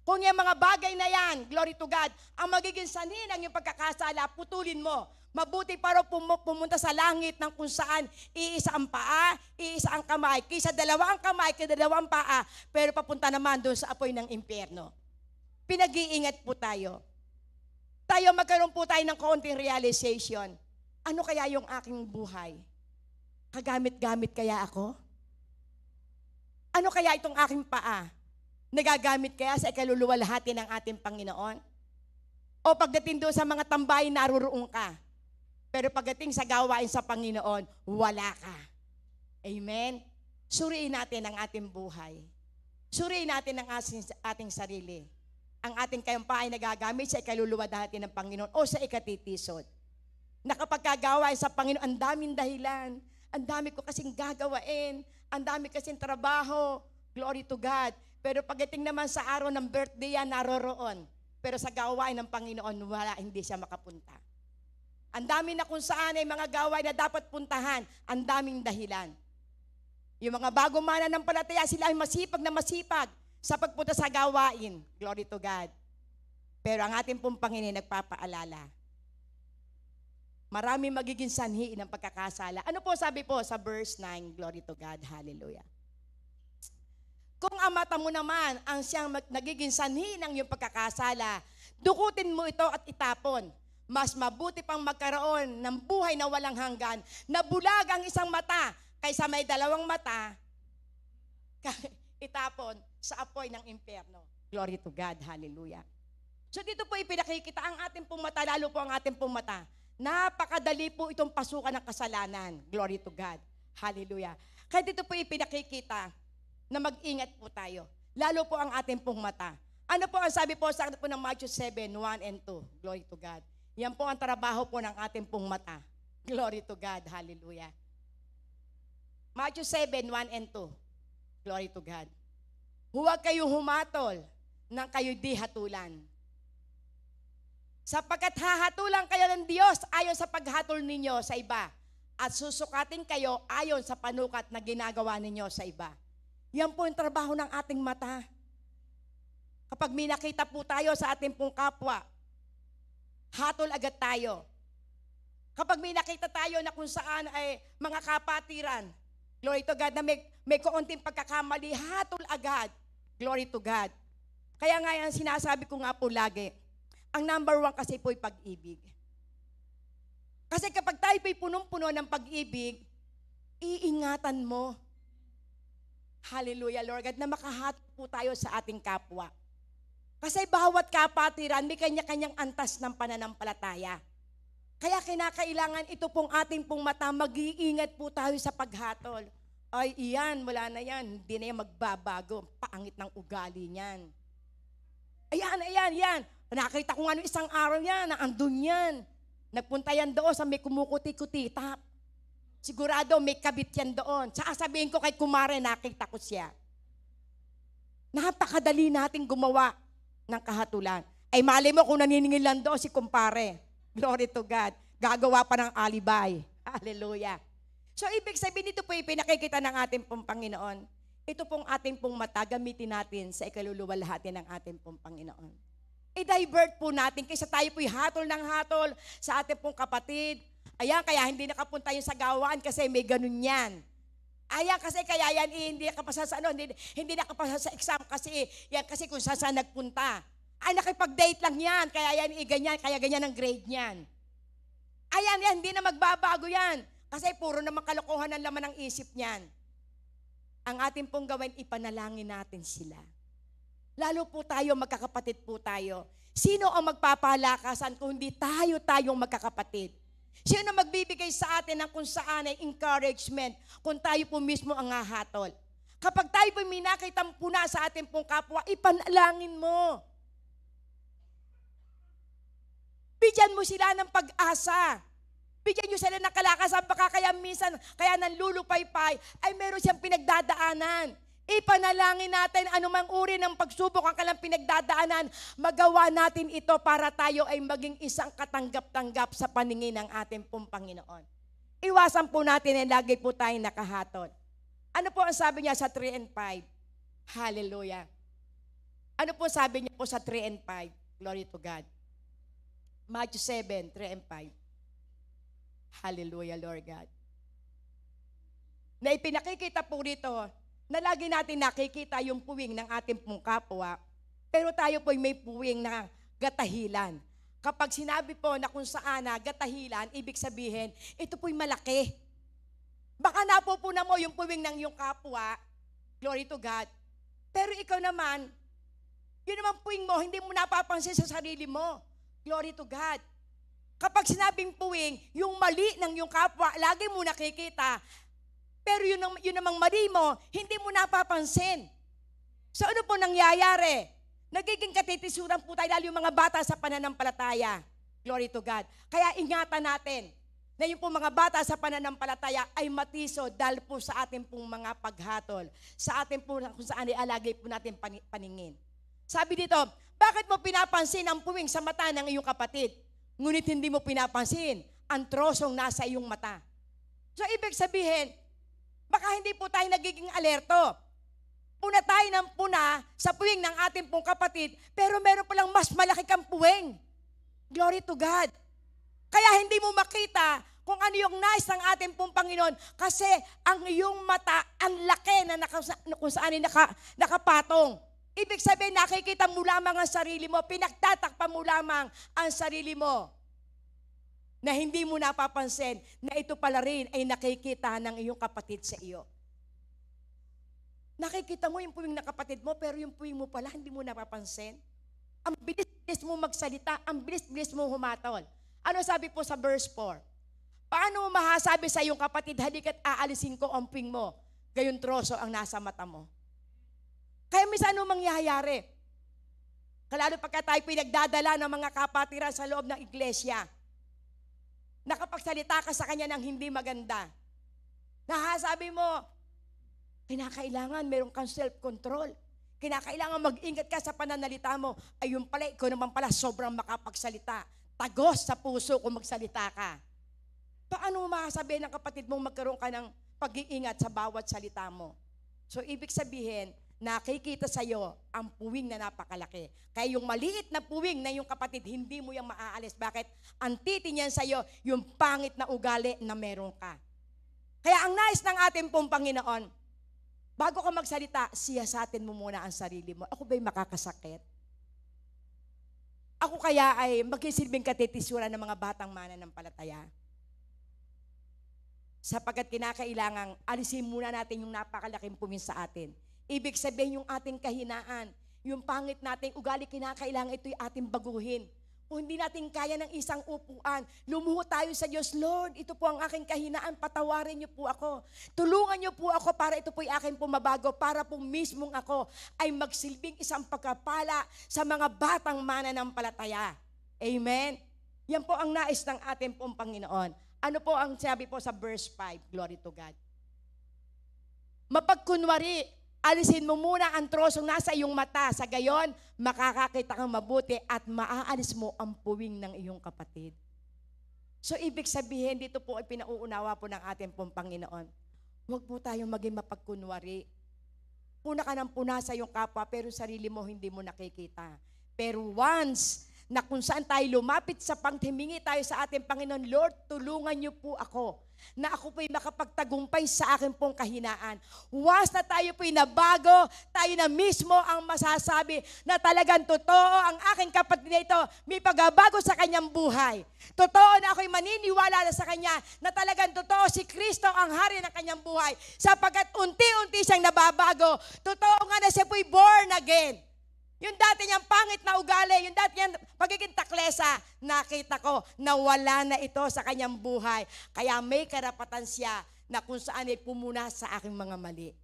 Kung yung mga bagay na yan, glory to God, ang magiging sanhi ng iyong pagkakasala, putulin mo. Mabuti para pumunta sa langit ng kung saan iisa ang paa, iisa ang kamay, kaysa dalawa ang kamay, kaysa dalawang paa, pero papunta naman doon sa apoy ng impyerno. Pinag-iingat po tayo. Tayo magkaroon po tayo ng kaunting realization. Ano kaya yung aking buhay? Kagamit-gamit kaya ako? Ano kaya itong aking paa? Nagagamit kaya sa ikaluluwalhati ng ating Panginoon? O pagdating doon sa mga tambahin, naruroon ka. Pero pagdating sa gawain sa Panginoon, wala ka. Amen? Suriin natin ang ating buhay. Suriin natin ang ating sarili. Ang ating kayang paa ay nagagamit sa ikaluluwalhati ng Panginoon o sa ikatitisod. Nakapagkagawain sa Panginoon, ang daming dahilan. Ang dami ko kasing gagawain. Ang dami kasing trabaho. Glory to God. Pero pagdating naman sa araw ng birthday yan, naroroon. Pero sa gawain ng Panginoon, wala, hindi siya makapunta. Ang dami na kung saan ay mga gawain na dapat puntahan. Ang daming dahilan. Yung mga bagong mananampalataya, sila ay masipag na masipag sa pagpunta sa gawain. Glory to God. Pero ang ating pong Panginoon nagpapaalala, marami magiging sanhi ng pagkakasala. Ano po sabi po sa verse 9? Glory to God. Hallelujah. Kung ang mata mo naman ang siyang nagiging sanhi ng iyong pagkakasala, dukutin mo ito at itapon. Mas mabuti pang magkaroon ng buhay na walang hanggan, na bulag ang isang mata, kaysa may dalawang mata, itapon sa apoy ng impyerno. Glory to God. Hallelujah. So dito po ipinakikita ang ating pong mata, lalo po ang ating pong mata. Napakadali po itong pasukan ng kasalanan. Glory to God. Hallelujah. Kaya dito po ipinakikita na mag-ingat po tayo. Lalo po ang ating pong mata. Ano po ang sabi po sa po ng Matthew 7, 1 and 2? Glory to God. Yan po ang trabaho po ng ating pong mata. Glory to God. Hallelujah. Matthew 7, 1 and 2. Glory to God. Huwag kayong humatol nang kayo di hatulan. Sapagkat hahatulan kayo ng Diyos ayon sa paghatol ninyo sa iba, at susukatin kayo ayon sa panukat na ginagawa ninyo sa iba. Yan po yung trabaho ng ating mata. Kapag may nakita po tayo sa ating pong kapwa, hatol agad tayo. Kapag may nakita tayo na kung saan ay mga kapatiran, glory to God, na may kaunting pagkakamali, hatol agad. Glory to God. Kaya nga yan, sinasabi ko nga po lagi, ang number 1 kasi po'y pag-ibig. Kasi kapag tayo po'y punong-puno ng pag-ibig, iingatan mo. Hallelujah, Lord God, na makahatol po tayo sa ating kapwa. Kasi bawat kapatiran, may kanya-kanyang antas ng pananampalataya. Kaya kinakailangan ito pong ating pong mata, mag-iingat po tayo sa paghatol. Ay, iyan, wala na yan, hindi na yan magbabago, paangit ng ugali niyan. Ayan. Nakita ko nga no isang araw yan, na andun yan. Nagpunta yan doon sa may kumukuti-kuti, tap. Sigurado may kabit yan doon. Sasabihin ko kay kumare, nakita ko siya. Napakadali nating gumawa ng kahatulan. Ay mali mo kung naniningil lang doon si kumpare. Glory to God. Gagawa pa ng alibay. Hallelujah. So ibig sabihin dito po pinakikita ng ating pong Panginoon. Ito pong ating pong mata, gamitin natin sa ikaluluwalhati ng ating pong Panginoon. I-divert po natin kaysa tayo po'y hatol ng hatol sa ating pong kapatid. Ayan, kaya hindi nakapunta yung sa gawaan kasi may ganun yan. Ayan, kasi kaya yan hindi nakapasa sa hindi nakapasa sa exam kasi yan kasi kung saan nagpunta. Ay, nakipag-date lang yan, kaya yan ganyan, kaya ganyan ang grade niyan. Ayan, hindi na magbabago yan. Kasi puro naman kalokohan ang laman ng isip niyan. Ang ating pong gawin, ipanalangin natin sila. Lalo po tayo, magkakapatid po tayo. Sino ang magpapalakasan kung hindi tayong magkakapatid? Sino magbibigay sa atin ng kung saan ay encouragement kung tayo po mismo ang hahatol? Kapag tayo po may nakitang puna sa ating pong kapwa, ipanalangin mo. Bigyan mo sila ng pag-asa. Bigyan nyo sila ng kalakasan, baka kaya minsan, kaya nanlulupaypay, ay meron siyang pinagdadaanan. Ipanalangin natin anumang uri ng pagsubok ang kanilang pinagdadaanan, magawa natin ito para tayo ay maging isang katanggap-tanggap sa paningin ng ating pong Panginoon. Iwasan po natin na lagi po tayong nakahaton. Ano po ang sabi niya sa 3 and 5? Hallelujah. Ano po sabi niya po sa 3 and 5? Glory to God. Matthew 7, 3 and 5. Hallelujah, Lord God. Na ipinakikita po rito, na lagi natin nakikita yung puwing ng ating pong kapwa, pero tayo po may puwing na gatahilan. Kapag sinabi po na kung saan na gatahilan, ibig sabihin, ito po'y malaki. Baka napupuna mo yung puwing ng iyong kapwa, glory to God, pero ikaw naman, yun naman puwing mo, hindi mo napapansin sa sarili mo, glory to God. Kapag sinabing puwing, yung mali ng iyong kapwa, lagi mo nakikita, pero yun namang mali mo, hindi mo napapansin. So ano po nangyayari? Nagiging katitisuran po tayo, lalo yung mga bata sa pananampalataya. Glory to God. Kaya ingatan natin na yung pong mga bata sa pananampalataya ay matiso dahil po sa ating pong mga paghatol, sa ating po kung saan ialagay po natin paningin. Sabi dito, bakit mo pinapansin ang puwing sa mata ng iyong kapatid? Ngunit hindi mo pinapansin ang trosong nasa iyong mata. So ibig sabihin, baka hindi po tayo nagiging alerto. Puna tayo ng puna sa puwing ng ating pong kapatid, pero meron palang mas malaki kang puwing. Glory to God. Kaya hindi mo makita kung ano yung nais ng ating pong Panginoon kasi ang iyong mata, ang laki na kung saan nakapatong. Ibig sabihin, nakikita mo lamang ang sarili mo, pinagtatakpan mo lamang ang sarili mo na hindi mo napapansin na ito pala rin ay nakikita ng iyong kapatid sa iyo. Nakikita mo yung puwing ng kapatid mo, pero yung puwing mo pala hindi mo napapansin. Ang bilis-bilis mo magsalita, ang bilis-bilis mo humatol. Ano sabi po sa verse 4? Paano mo masasabi sa iyong kapatid, halika't aalisin ko ang puwing mo, gayon troso ang nasa mata mo? Kaya minsan ano mangyayari? Lalo pagka tayo pinagdadala ng mga kapatiran sa loob ng iglesia, nakapagsalita ka sa kanya ng hindi maganda. Nahasabi mo, kinakailangan meron kang self-control. Kinakailangan mag-ingat ka sa pananalita mo. Ayun pala, ikaw naman pala sobrang makapagsalita. Tagos sa puso kung magsalita ka. Paano mo masasabihin ng kapatid mong magkaroon ka ng pag-iingat sa bawat salita mo? So, ibig sabihin, nakikita sa'yo ang puwing na napakalaki. Kaya yung maliit na puwing na yung kapatid, hindi mo yung maaalis. Bakit? Ang titingnan sa'yo, yung pangit na ugali na meron ka. Kaya ang nais ng ating pong Panginoon, bago ka magsalita, siyasatin mo muna ang sarili mo. Ako ba'y makakasakit? Ako kaya ay magsisilbing katitisura ng mga batang mananampalataya? Sapagkat kinakailangang alisin muna natin yung napakalaking puwing sa atin. Ibig sabihin yung ating kahinaan, yung pangit nating ugali, kinakailangan ito'y ating baguhin. Kung hindi natin kaya ng isang upuan, lumuho tayo sa Diyos, Lord, ito po ang aking kahinaan, patawarin niyo po ako. Tulungan niyo po ako para ito po'y aking pumabago, para po mismong ako ay magsilbing isang pagkapala sa mga batang mananampalataya. Amen? Yan po ang nais ng ating pong Panginoon. Ano po ang sabi po sa verse 5? Glory to God. Mapagkunwari, alisin mo muna ang trosong nasa iyong mata. Sa gayon, makakakita kang mabuti at maaalis mo ang puwing ng iyong kapatid. So, ibig sabihin, dito po ay pinauunawa po ng ating pong Panginoon. Huwag po tayong maging mapagkunwari. Puna ka ng puna sa iyong kapwa, pero sarili mo hindi mo nakikita. Pero once na kung saan tayo lumapit sa panghimingi tayo sa ating Panginoon, Lord, tulungan niyo po ako na ako po'y makapagtagumpay sa aking pong kahinaan. Once na tayo po'y nabago, tayo na mismo ang masasabi na talagang totoo ang aking kapatid na ito, may pagbabago sa kanyang buhay. Totoo na ako'y maniniwala na sa kanya na talagang totoo si Kristo ang hari ng kanyang buhay. Sapagkat unti-unti siyang nababago. Totoo nga na siya po'y born again. Yung dati niyang pangit na ugali, yung dati niyang pagiging taklesa, nakita ko na wala na ito sa kanyang buhay. Kaya may karapatan siya na kung saan ay pumuna sa aking mga mali.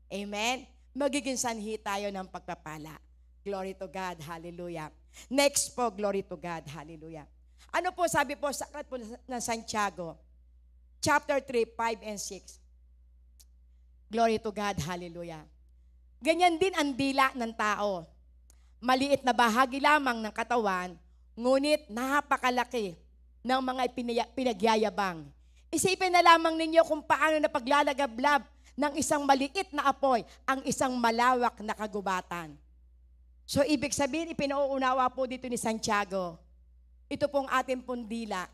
Amen? Magiging sanhi tayo ng pagpapala. Glory to God, hallelujah. Next po, glory to God, hallelujah. Ano po sabi po sa aklat po ng Santiago, chapter 3, 5 and 6. Glory to God, hallelujah. Ganyan din ang dila ng tao. Maliit na bahagi lamang ng katawan, ngunit napakalaki ng mga pinagyayabang. Isipin na lamang ninyo kung paano na paglalagablab ng isang maliit na apoy ang isang malawak na kagubatan. So ibig sabihin, ipinauunawa po dito ni Santiago, ito pong ating pong dila,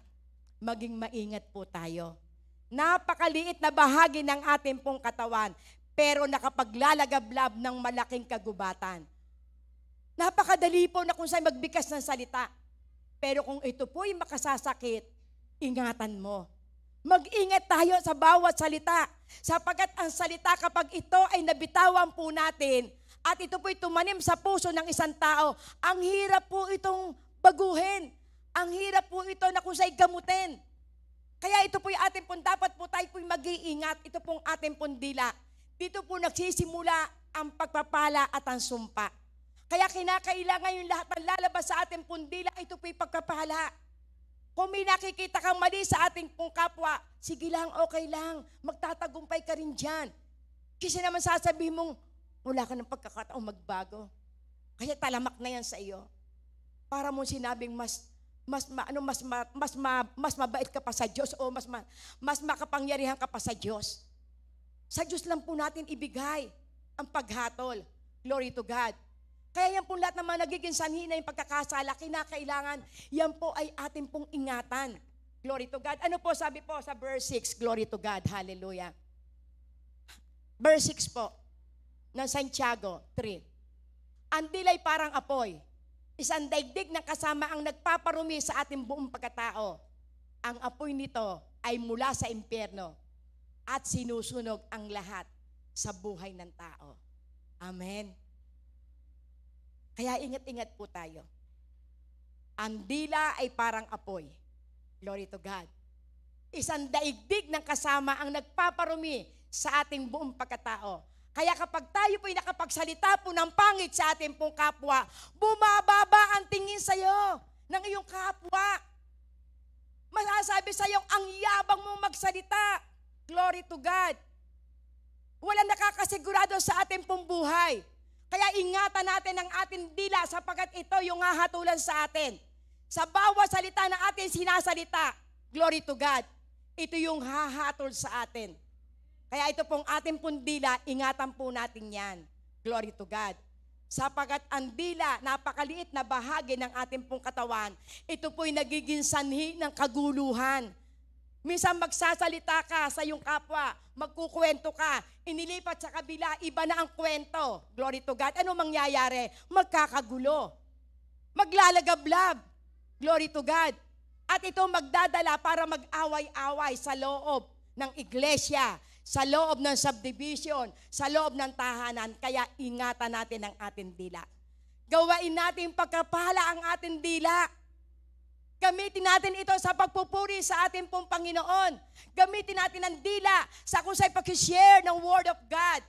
maging maingat po tayo. Napakaliit na bahagi ng ating pong katawan, pero nakapaglalagablab ng malaking kagubatan. Napakadali po na kung saan magbikas ng salita. Pero kung ito po'y makasasakit, ingatan mo. Mag-ingat tayo sa bawat salita. Sapagkat ang salita kapag ito ay nabitawan po natin at ito po'y tumanim sa puso ng isang tao, ang hirap po itong baguhin. Ang hirap po ito na kung saan gamutin. Kaya ito po'y ating pong dapat po tayo po'y mag-iingat. Ito pong ating pong dila. Dito po nagsisimula ang pagpapala at ang sumpa. Kaya kinakailangan yung lahat ng lalabas sa ating pundila, ito po'y pagpapala. Kung may nakikita kang mali sa ating pong kapwa, sige lang, okay lang. Magtatagumpay ka rin dyan. Kasi naman sasabihin mong, wala ka ng pagkakataong magbago. Kaya talamak na yan sa iyo. Para mo sinabing mas mabait ka pa sa Diyos o mas makapangyarihan ka pa sa Diyos. Sa Diyos lang po natin ibigay ang paghatol. Glory to God. Kaya yan po lahat naman nagiging sanhi na yung pagkakasala, kinakailangan, yan po ay atin pong ingatan. Glory to God. Ano po sabi po sa verse 6? Glory to God. Hallelujah. Verse 6 po, ng Santiago 3. Ang dilay parang apoy. Isang daigdig na kasama ang nagpaparumi sa ating buong pagkatao. Ang apoy nito ay mula sa impyerno at sinusunog ang lahat sa buhay ng tao. Amen. Kaya ingat-ingat po tayo. Ang dila ay parang apoy. Glory to God. Isang daigdig ng kasama ang nagpaparumi sa ating buong pagkatao. Kaya kapag tayo po'y nakapagsalita po ng pangit sa ating pong kapwa, bumababa ang tingin sa iyo ng iyong kapwa. Masasabi sa iyo, ang yabang mo magsalita. Glory to God. Walang nakakasigurado sa ating pong buhay. Kaya ingatan natin ang ating dila sapagkat ito yung hahatulan sa atin. Sa bawat salita na atin sinasalita, glory to God, ito yung hahatol sa atin. Kaya ito pong ating pong dila, ingatan po natin yan. Glory to God. Sapagkat ang dila, napakaliit na bahagi ng ating pong katawan, ito po'y nagiging sanhi ng kaguluhan. Minsan magsasalita ka sa iyong kapwa, magkukwento ka, inilipat sa kabila, iba na ang kwento. Glory to God. Ano mangyayari? Magkakagulo. Maglalagablab. Glory to God. At ito magdadala para mag-away-away sa loob ng iglesia, sa loob ng subdivision, sa loob ng tahanan. Kaya ingatan natin ang ating dila. Gawain natin pagkapala ang ating dila. Gamitin natin ito sa pagpupuri sa ating pong Panginoon. Gamitin natin ang dila sa kung sa'y pag-share ng Word of God.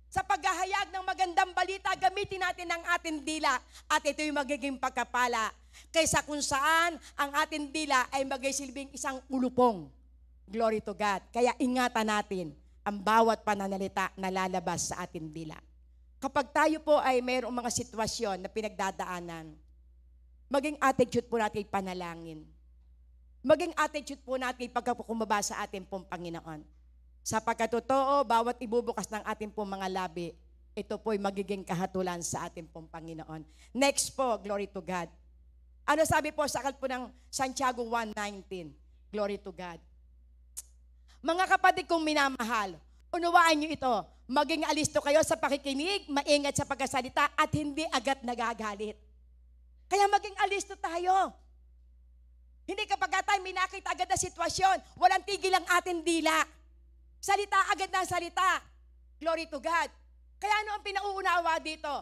Sa paghahayag ng magandang balita, gamitin natin ang ating dila at ito'y magiging pagkapala. Kaysa kung saan ang ating dila ay magsisilbing isang ulupong. Glory to God. Kaya ingatan natin ang bawat pananalita na lalabas sa ating dila. Kapag tayo po ay mayroong mga sitwasyon na pinagdadaanan, maging attitude po natin panalangin. Maging attitude po natin pagkakumaba sa ating pong Panginoon. Sa pagkatotoo, bawat ibubukas ng ating pong mga labi, ito po'y magiging kahatulan sa ating pong Panginoon. Next po, glory to God. Ano sabi po sa aklat po ng Santiago 1:19? Glory to God. Mga kapatid kong minamahal, unawaan niyo ito. Maging alisto kayo sa pakikinig, maingat sa pagkasalita, at hindi agad nagagalit. Kaya maging alisto tayo. Hindi kapag tayo minakita agad na sitwasyon, walang tigil ang ating dila. Salita agad na salita. Glory to God. Kaya ano ang pinauunawa dito?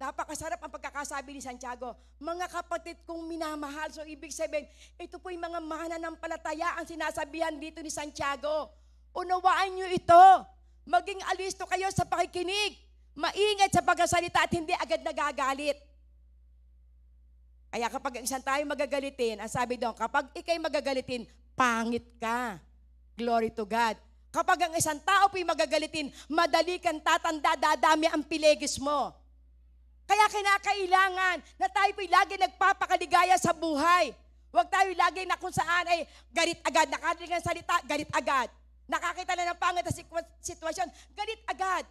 Napakasarap ang pagkakasabi ni Santiago. Mga kapatid kong minamahal. So ibig sabihin, ito po'y mga mananampalataya ang sinasabihan dito ni Santiago. Unawaan nyo ito. Maging alisto kayo sa pakikinig. Maingat sa pagkasalita at hindi agad nagagalit. Kaya kapag isang tayo magagalitin, ang sabi doon, kapag ikay magagalitin, pangit ka. Glory to God. Kapag ang isang tao po'y magagalitin, madali kang tatanda, dadami ang pilegis mo. Kaya kinakailangan na tayo po'y lagi nagpapakaligaya sa buhay. Huwag tayo lagi na kung saan ay galit agad, nakarinig ng salita, galit agad. Nakakita na ng pangit na sitwasyon, galit agad.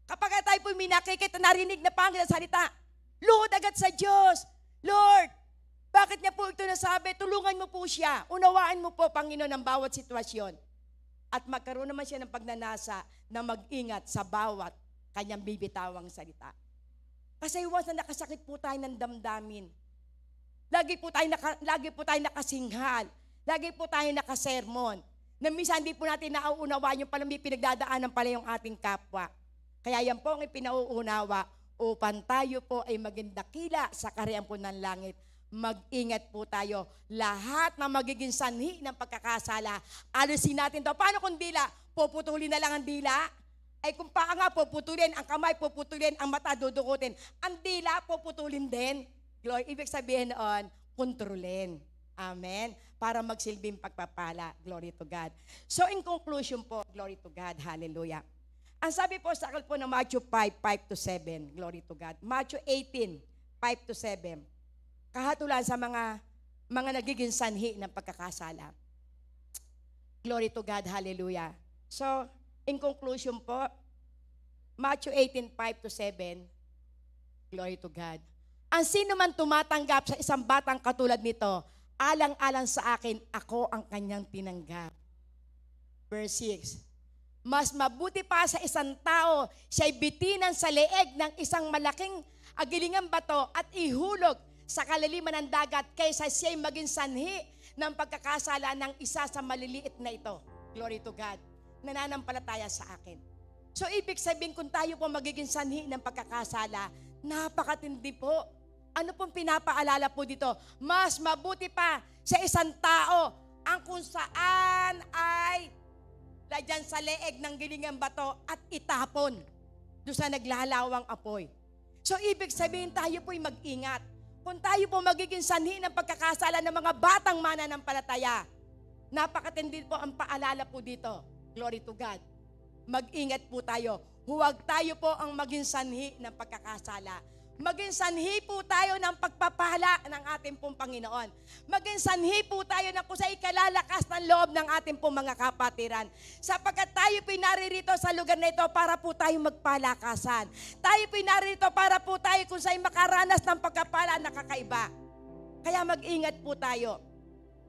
Kapag tayo po'y minakikita, narinig na pangit na salita, luhod agad sa Diyos. Lord, bakit niya po ito nasabi? Tulungan mo po siya. Unawaan mo po, Panginoon, ang bawat sitwasyon. At magkaroon naman siya ng pagnanasa na mag-ingat sa bawat kanyang bibitawang salita. Kasi iwas na nakasakit po tayo ng damdamin. Lagi po tayo nakasinghal. Lagi po tayo nakasermon. Na minsan hindi po natin nauunawaan yung palang may pinagdadaanan pala yung ating kapwa. Kaya yan po ang ipinauunawa upang tayo po ay maging dakila sa kaharian po ng langit. Mag-ingat po tayo. Lahat na magiging sanhi ng pagkakasala, alisin natin to. Paano kung dila? Puputulin na lang ang dila? Ay kung paa nga, puputulin. Ang kamay, puputulin. Ang mata, dudukutin. Ang dila, puputulin din. Glory, ibig sabihin noon, kontrolin. Amen. Para magsilbing pagpapala. Glory to God. So in conclusion po, glory to God. Hallelujah. Ang sabi po sa aklat po ng Matthew 5:5-7. Glory to God. Matthew 18:5-7. Kahatulan sa mga nagiging sanhi ng pagkakasala. Glory to God. Hallelujah. So, in conclusion po, Matthew 18:5-7. Glory to God. Ang sino man tumatanggap sa isang batang katulad nito, alang-alang sa akin, ako ang kanyang tinanggap. Verse 6. Mas mabuti pa sa isang tao, siya'y bitinan sa leeg ng isang malaking agilingang bato at ihulog sa kalaliman ng dagat kaysa siya'y maging sanhi ng pagkakasala ng isa sa maliliit na ito. Glory to God. Nananampalataya sa akin. So ibig sabihin kung tayo po magiging sanhi ng pagkakasala, napakatindi po. Ano pong pinapaalala po dito? Mas mabuti pa sa isang tao ang kung saan ay ladyan sa leeg ng gilingang bato at itapon doon sa naglalawang apoy. So ibig sabihin tayo po'y mag-ingat. Kung tayo po magiging sanhi ng pagkakasala ng mga batang mananampalataya, napakatindi po ang paalala po dito. Glory to God. Mag-ingat po tayo. Huwag tayo po ang maging sanhi ng pagkakasala. Maging sanhi po tayo ng pagpapala ng ating pong Panginoon. Maging sanhi po tayo na kung sa ikalalakas ng loob ng ating pong mga kapatiran. Sapagkat tayo pinaririto sa lugar na ito para po tayo magpalakasan. Tayo pinaririto para po tayo kung sa'y makaranas ng pagkapala na kakaiba. Kaya mag-ingat po tayo.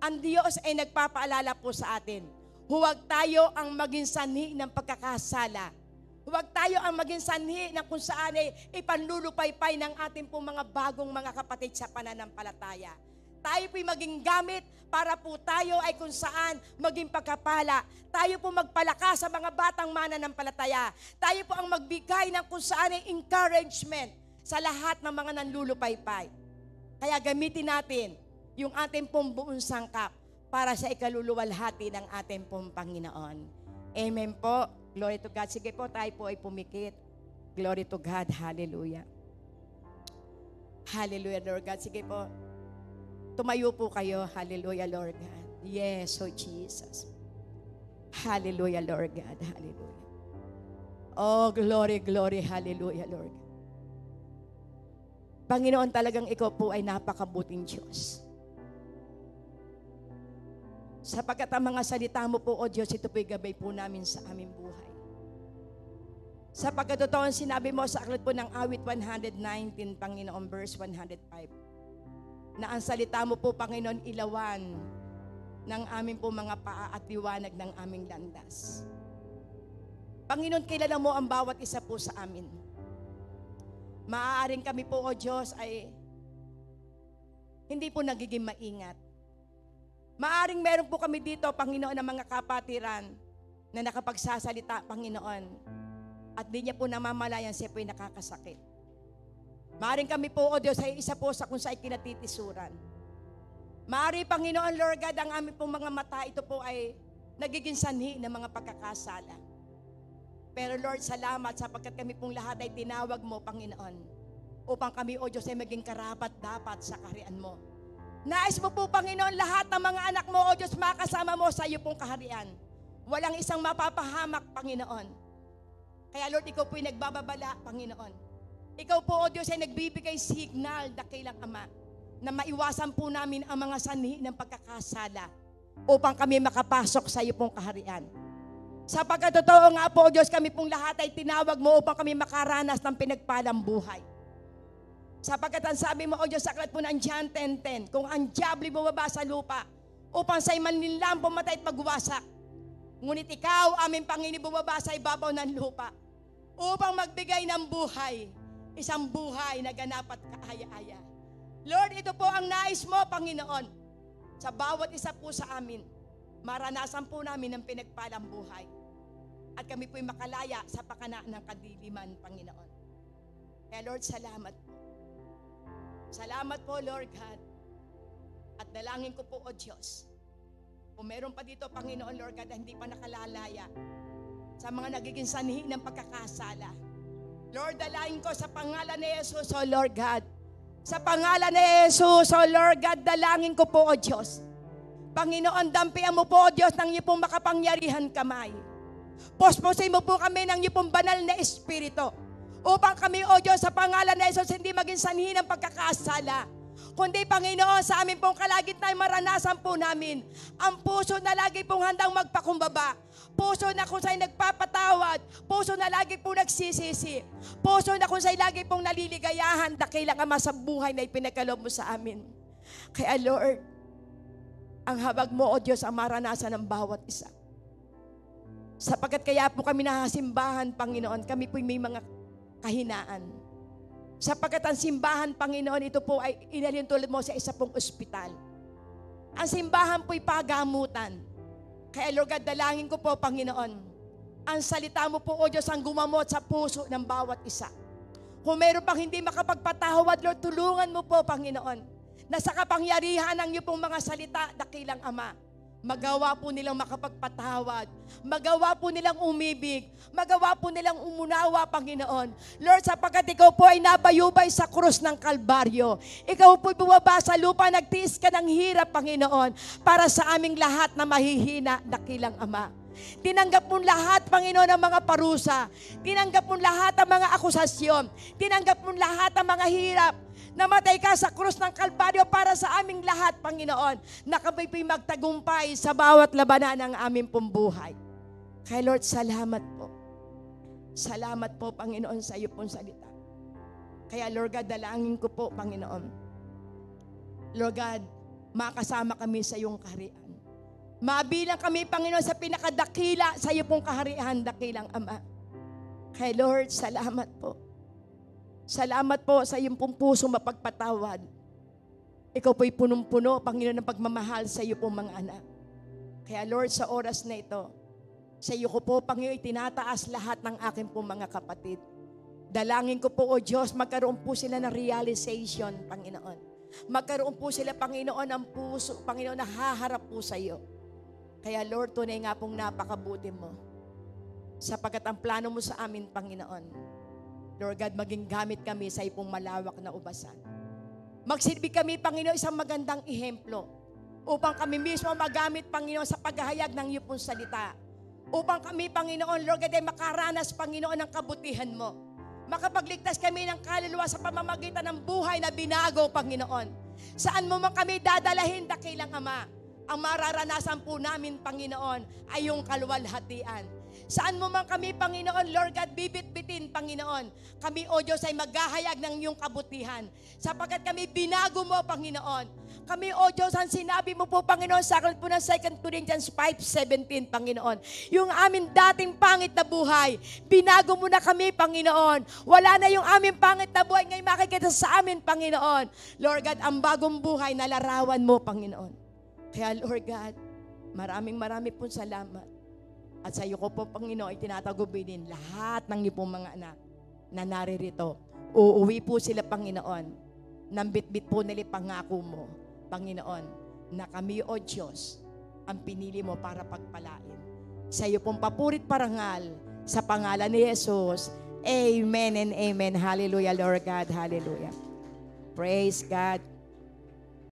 Ang Diyos ay nagpapaalala po sa atin. Huwag tayo ang maging sanhi ng pagkakasala. Huwag tayo ang maging sanhi na kung saan ay ipanlulupaypay ng ating pong mga bagong mga kapatid sa pananampalataya. Tayo po'y maging gamit para po tayo ay kung saan maging pagkapala. Tayo po magpalakas sa mga batang mananampalataya. Tayo po ang magbigay ng kung saan ay encouragement sa lahat ng mga nanlulupaypay. Kaya gamitin natin yung ating pong buong sangkap para sa ikaluluwalhati ng ating pong Panginoon. Amen po. Glory to God. Sige po, tayo po ay pumikit. Glory to God. Hallelujah. Hallelujah, Lord God. Sige po. Tumayo po kayo. Hallelujah, Lord God. Yes, oh Jesus. Hallelujah, Lord God. Hallelujah. Oh, glory, glory. Hallelujah, Lord. Panginoon, talagang ikaw po ay napakabuting Diyos. Sapagkat ang mga salita mo po, O Diyos, ito po'y gabay po namin sa aming buhay. Sapagkat totoo ang sinabi mo sa aklat po ng awit 119, Panginoon, verse 105, na ang salita mo po, Panginoon, ilawan ng aming po mga paa at liwanag ng aming landas. Panginoon, kilala mo ang bawat isa po sa amin. Maaaring kami po, O Diyos, ay hindi po nagiging maingat. Maaring meron po kami dito, Panginoon, ng mga kapatiran na nakapagsasalita, Panginoon, at di niya po namamalayan siya po'y nakakasakit. Maaring kami po, O Diyos, ay isa po sa kung saan kinatitisuran. Maaring, Panginoon, Lord God, ang aming pong mga mata, ito po ay nagiging sanhi ng mga pagkakasala. Pero Lord, salamat sapagkat kami pong lahat ay tinawag mo, Panginoon, upang kami, O Diyos, ay maging karapat-dapat sa kaharian mo. Nais mo po, Panginoon, lahat ng mga anak mo, O Diyos, makasama mo sa iyo pong kaharian. Walang isang mapapahamak, Panginoon. Kaya Lord, ikaw po'y nagbababala, Panginoon. Ikaw po, O Diyos, ay nagbibigay signal, dakilang Ama, na maiwasan po namin ang mga sanhi ng pagkakasala upang kami makapasok sa iyo pong kaharian. Sapagkat totoo nga po, O Diyos, kami pong lahat ay tinawag mo upang kami makaranas ng pinagpalang buhay. Sapagkat ang sabi mo, O Diyos, sa aklat po ng John 10:10, kung ang diablo bumaba sa lupa upang sa'y manlinlang pumatay at magwasak, ngunit ikaw, aming Panginoon, bumaba sa ibabaw ng lupa upang magbigay ng buhay, isang buhay na ganap at kaaya-aya. Lord, ito po ang nais mo, Panginoon, sa bawat isa po sa amin. Maranasan po namin ang pinagpalang buhay at kami po'y makalaya sa pakana ng kadiliman, Panginoon. Kaya Lord, salamat po. Salamat po, Lord God. At dalangin ko po, O Diyos, kung meron pa dito, Panginoon, Lord God, na hindi pa nakalalaya sa mga nagiging sanhi ng pagkakasala, Lord, dalangin ko sa pangalan ni Jesus, O Lord God. Sa pangalan ni Jesus, O Lord God, dalangin ko po, O Diyos, Panginoon, dampian mo po, O Diyos, ng iyong pong makapangyarihan kamay. Posposin mo po kami ng iyong pong banal na Espiritu. Upang kami, O Diyos, sa pangalan na Jesus, hindi maging sanhi ng pagkakasala. Kundi, Panginoon, sa amin pong kalagitnaan maranasan po namin ang puso na lagi pong handang magpakumbaba. Puso na kung sa'y nagpapatawad. Puso na lagi pong nagsisisi. Puso na kung sa'y lagi pong naliligayahan. Dakilang Ama sa buhay na ipinagkaloob mo sa amin. Kaya Lord, ang habag mo, O Diyos, ang maranasan ng bawat isa. Sapagkat kaya po kami nahasimbahan, Panginoon, kami po may mga kahinaan. Sapagkat ang simbahan, Panginoon, ito po ay inalin tulad mo sa isa pong ospital. Ang simbahan po'y pagamutan. Kaya Lord God, dalangin ko po, Panginoon, ang salita mo po, O Diyos, ang gumamot sa puso ng bawat isa. Kung meron pang hindi makapagpatawad, Lord, tulungan mo po, Panginoon, na sa kapangyarihan ng iyong pong mga salita, dakilang Ama, magawa po nilang makapagpatawad, magawa po nilang umibig, magawa po nilang umunawa, Panginoon. Lord, sapagkat ikaw po ay nabayubay sa krus ng Kalbaryo. Ikaw po bumaba sa lupa, nagtiis ka ng hirap, Panginoon, para sa aming lahat na mahihina, dakilang Ama. Tinanggap mo lahat, Panginoon, ang mga parusa. Tinanggap mo lahat ang mga akusasyon. Tinanggap mo lahat ang mga hirap. Namatay ka sa krus ng Kalbaryo para sa aming lahat, Panginoon, na kami po'y magtagumpay sa bawat labanan ng aming pong buhay. Kaya Lord, salamat po. Salamat po, Panginoon, sa iyo pong salita. Kaya Lord God, dalangin ko po, Panginoon. Lord God, makasama kami sa iyong kaharian. Mabilang kami, Panginoon, sa pinakadakila sa iyo pong kaharian, dakilang Ama. Kaya Lord, salamat po. Salamat po sa iyong pong puso mapagpatawad. Ikaw po'y punong-puno, Panginoon, ng pagmamahal sa iyo pong mga anak. Kaya Lord, sa oras na ito, sa iyo ko po, Panginoon, itinataas lahat ng aking pong mga kapatid. Dalangin ko po, O Diyos, magkaroon po sila ng realization, Panginoon. Magkaroon po sila, Panginoon, ng puso, Panginoon, na haharap po sa iyo. Kaya Lord, tunay nga pong napakabuti mo. Sapagkat ang plano mo sa amin, Panginoon, Lord God, maging gamit kami sa iyong malawak na ubasan. Magsilbi kami, Panginoon, isang magandang ehemplo upang kami mismo magamit, Panginoon, sa paghahayag ng iyong pong salita. Upang kami, Panginoon, Lord God, ay makaranas, Panginoon, ng kabutihan mo. Makapagligtas kami ng kaluluwa sa pamamagitan ng buhay na binago, Panginoon. Saan mo man kami dadalahin, dakilang Ama, ang mararanasan po namin, Panginoon, ay yung kaluwalhatian. Saan mo man kami, Panginoon, Lord God, bibit-bitin, Panginoon. Kami, O Diyos, ay maghahayag ng iyong kabutihan. Sapagkat kami binago mo, Panginoon. Kami, O Diyos, ang sinabi mo po, Panginoon, sa akin po ng 2 Corinthians 5:17, Panginoon. Yung amin dating pangit na buhay, binago mo na kami, Panginoon. Wala na yung aming pangit na buhay, ngayon makikita sa amin, Panginoon. Lord God, ang bagong buhay na larawan mo, Panginoon. Kaya, Lord God, maraming pong salamat. At sa iyo ko po, Panginoon, itinatagubinin lahat ng iyo pong mga anak na naririto. Uuwi po sila, Panginoon. Nang bitbit po nila pangako mo, Panginoon, na kami, O Diyos, ang pinili mo para pagpalain. Sa iyo pong papurit parangal, sa pangalan ni Jesus. Amen and amen. Hallelujah, Lord God. Hallelujah. Praise God.